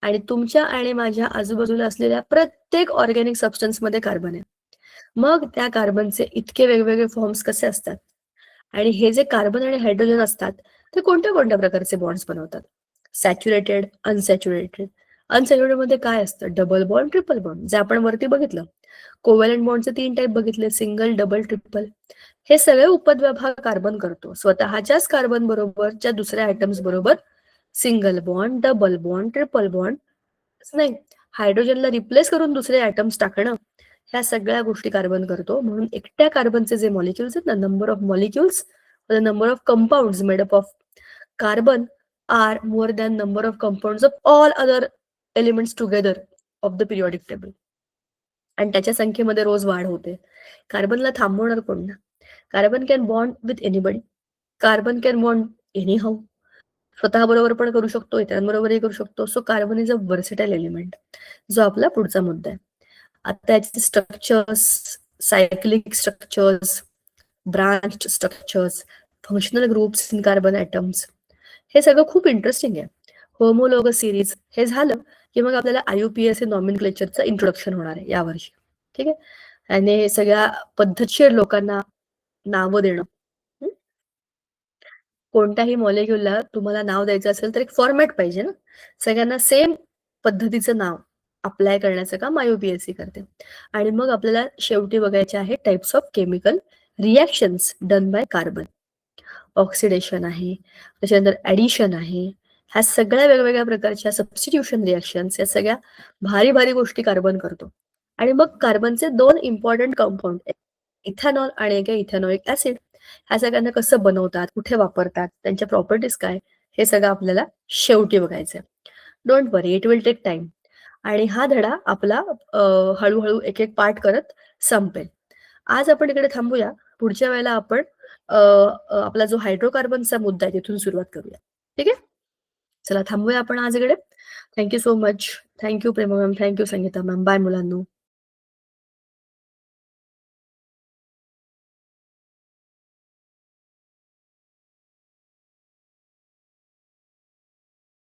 आणि तुमच्या आणि माझ्या आजूबाजूला असलेल्या प्रत्येक ऑर्गॅनिक सबस्टन्समध्ये कार्बन आहे. मग त्या कार्बनचे इतके वेगवेगळे फॉर्म्स कसे असतात आणि हे जे कार्बन आणि हायड्रोजन असतात ते कोणत्या कोणत्या प्रकारचे बॉन्ड्स बनवतात? Saturated, unsaturated. अनसॅच्युरेटेड मध्ये काय असतं? डबल बॉन्ड, ट्रिपल बॉन्ड, जे आपण वरती बघितलं. कोव्हॅलंट बॉन्डचे 3 टाईप बघितले, सिंगल, डबल, ट्रिपल. हे सगळे उपद्व्याप हा कार्बन करतो स्वतःच्याच कार्बन बरोबरच्या दुसऱ्या आयटम्स बरोबर. Single bond, double bond, triple bond नाही, हायड्रोजनला रिप्लेस करून दुसरे आयटम्स टाकणं, ह्या सगळ्या गोष्टी कार्बन करतो. म्हणून एकट्या कार्बनचे जे मॉलिक्युल्स आहेत ना, number of molecules, the number of compounds made up of carbon are more than number of compounds of all other elements together of the periodic table. आणि त्याच्या संख्येमध्ये रोज वाढ होते. कार्बनला थांबवणार कोण ना? Carbon can bond with anybody. Carbon can bond anyhow. स्वतः बरोबर पण करू शकतो, इतरांबरोबरही करू शकतो. So carbon is a versatile element, जो आपला पुढचा मुद्दा आहे. आता याचे structures, cyclic structures, branch structures, functional groups in carbon atoms, हे सगळं खूप इंटरेस्टिंग आहे. होमोलोगस सिरीज हे झालं की मग आपल्याला IUPAC नॉमेनक्लेचरचं इंट्रोडक्शन होणार आहे यावर्षी. ठीक आहे, आणि सगळ्या पद्धतशीर लोकांना नावं देणं. कोणत्याही मॉलिक्युलला तुम्हाला नाव द्यायचं असेल तर एक फॉर्मॅट पाहिजे ना. सगळ्यांना सेम पद्धतीचं नाव अप्लाय करण्याचं काम IUPAC करते. आणि मग आपल्याला शेवटी बघायचे आहे types of chemical reactions done by carbon. Oxidation आहे, त्याच्यानंतर ऍडिशन आहे, ह्या सगळ्या वेगवेगळ्या प्रकारच्या सबस्टिट्यूशन रिॲक्शन्स, या सगळ्या भारी भारी गोष्टी कार्बन करतो. आणि मग कार्बनचे 2 इम्पॉर्टंट कंपाऊंड, इथेनॉल आणि एक इथेनॉइक ऍसिड, ह्या सगळ्यांना कसं बनवतात, कुठे वापरतात, त्यांच्या प्रॉपर्टीज काय, हे सगळं आपल्याला शेवटी बघायचंय. Don't worry, it will take time. आणि हा धडा आपला हळू-हळू एक-एक पार्ट करत संपेल. आज आपण इकडे थांबूया. पुढच्या वेळेला आपण आपला जो हायड्रोकार्बनचा मुद्दा आहे तिथून सुरुवात करूया. ठीक आहे? चला थांबूया आपण आज इकडे. Thank so much. Thank Prema ma'am. Thank Sangeeta ma'am. Bye मुलांनो.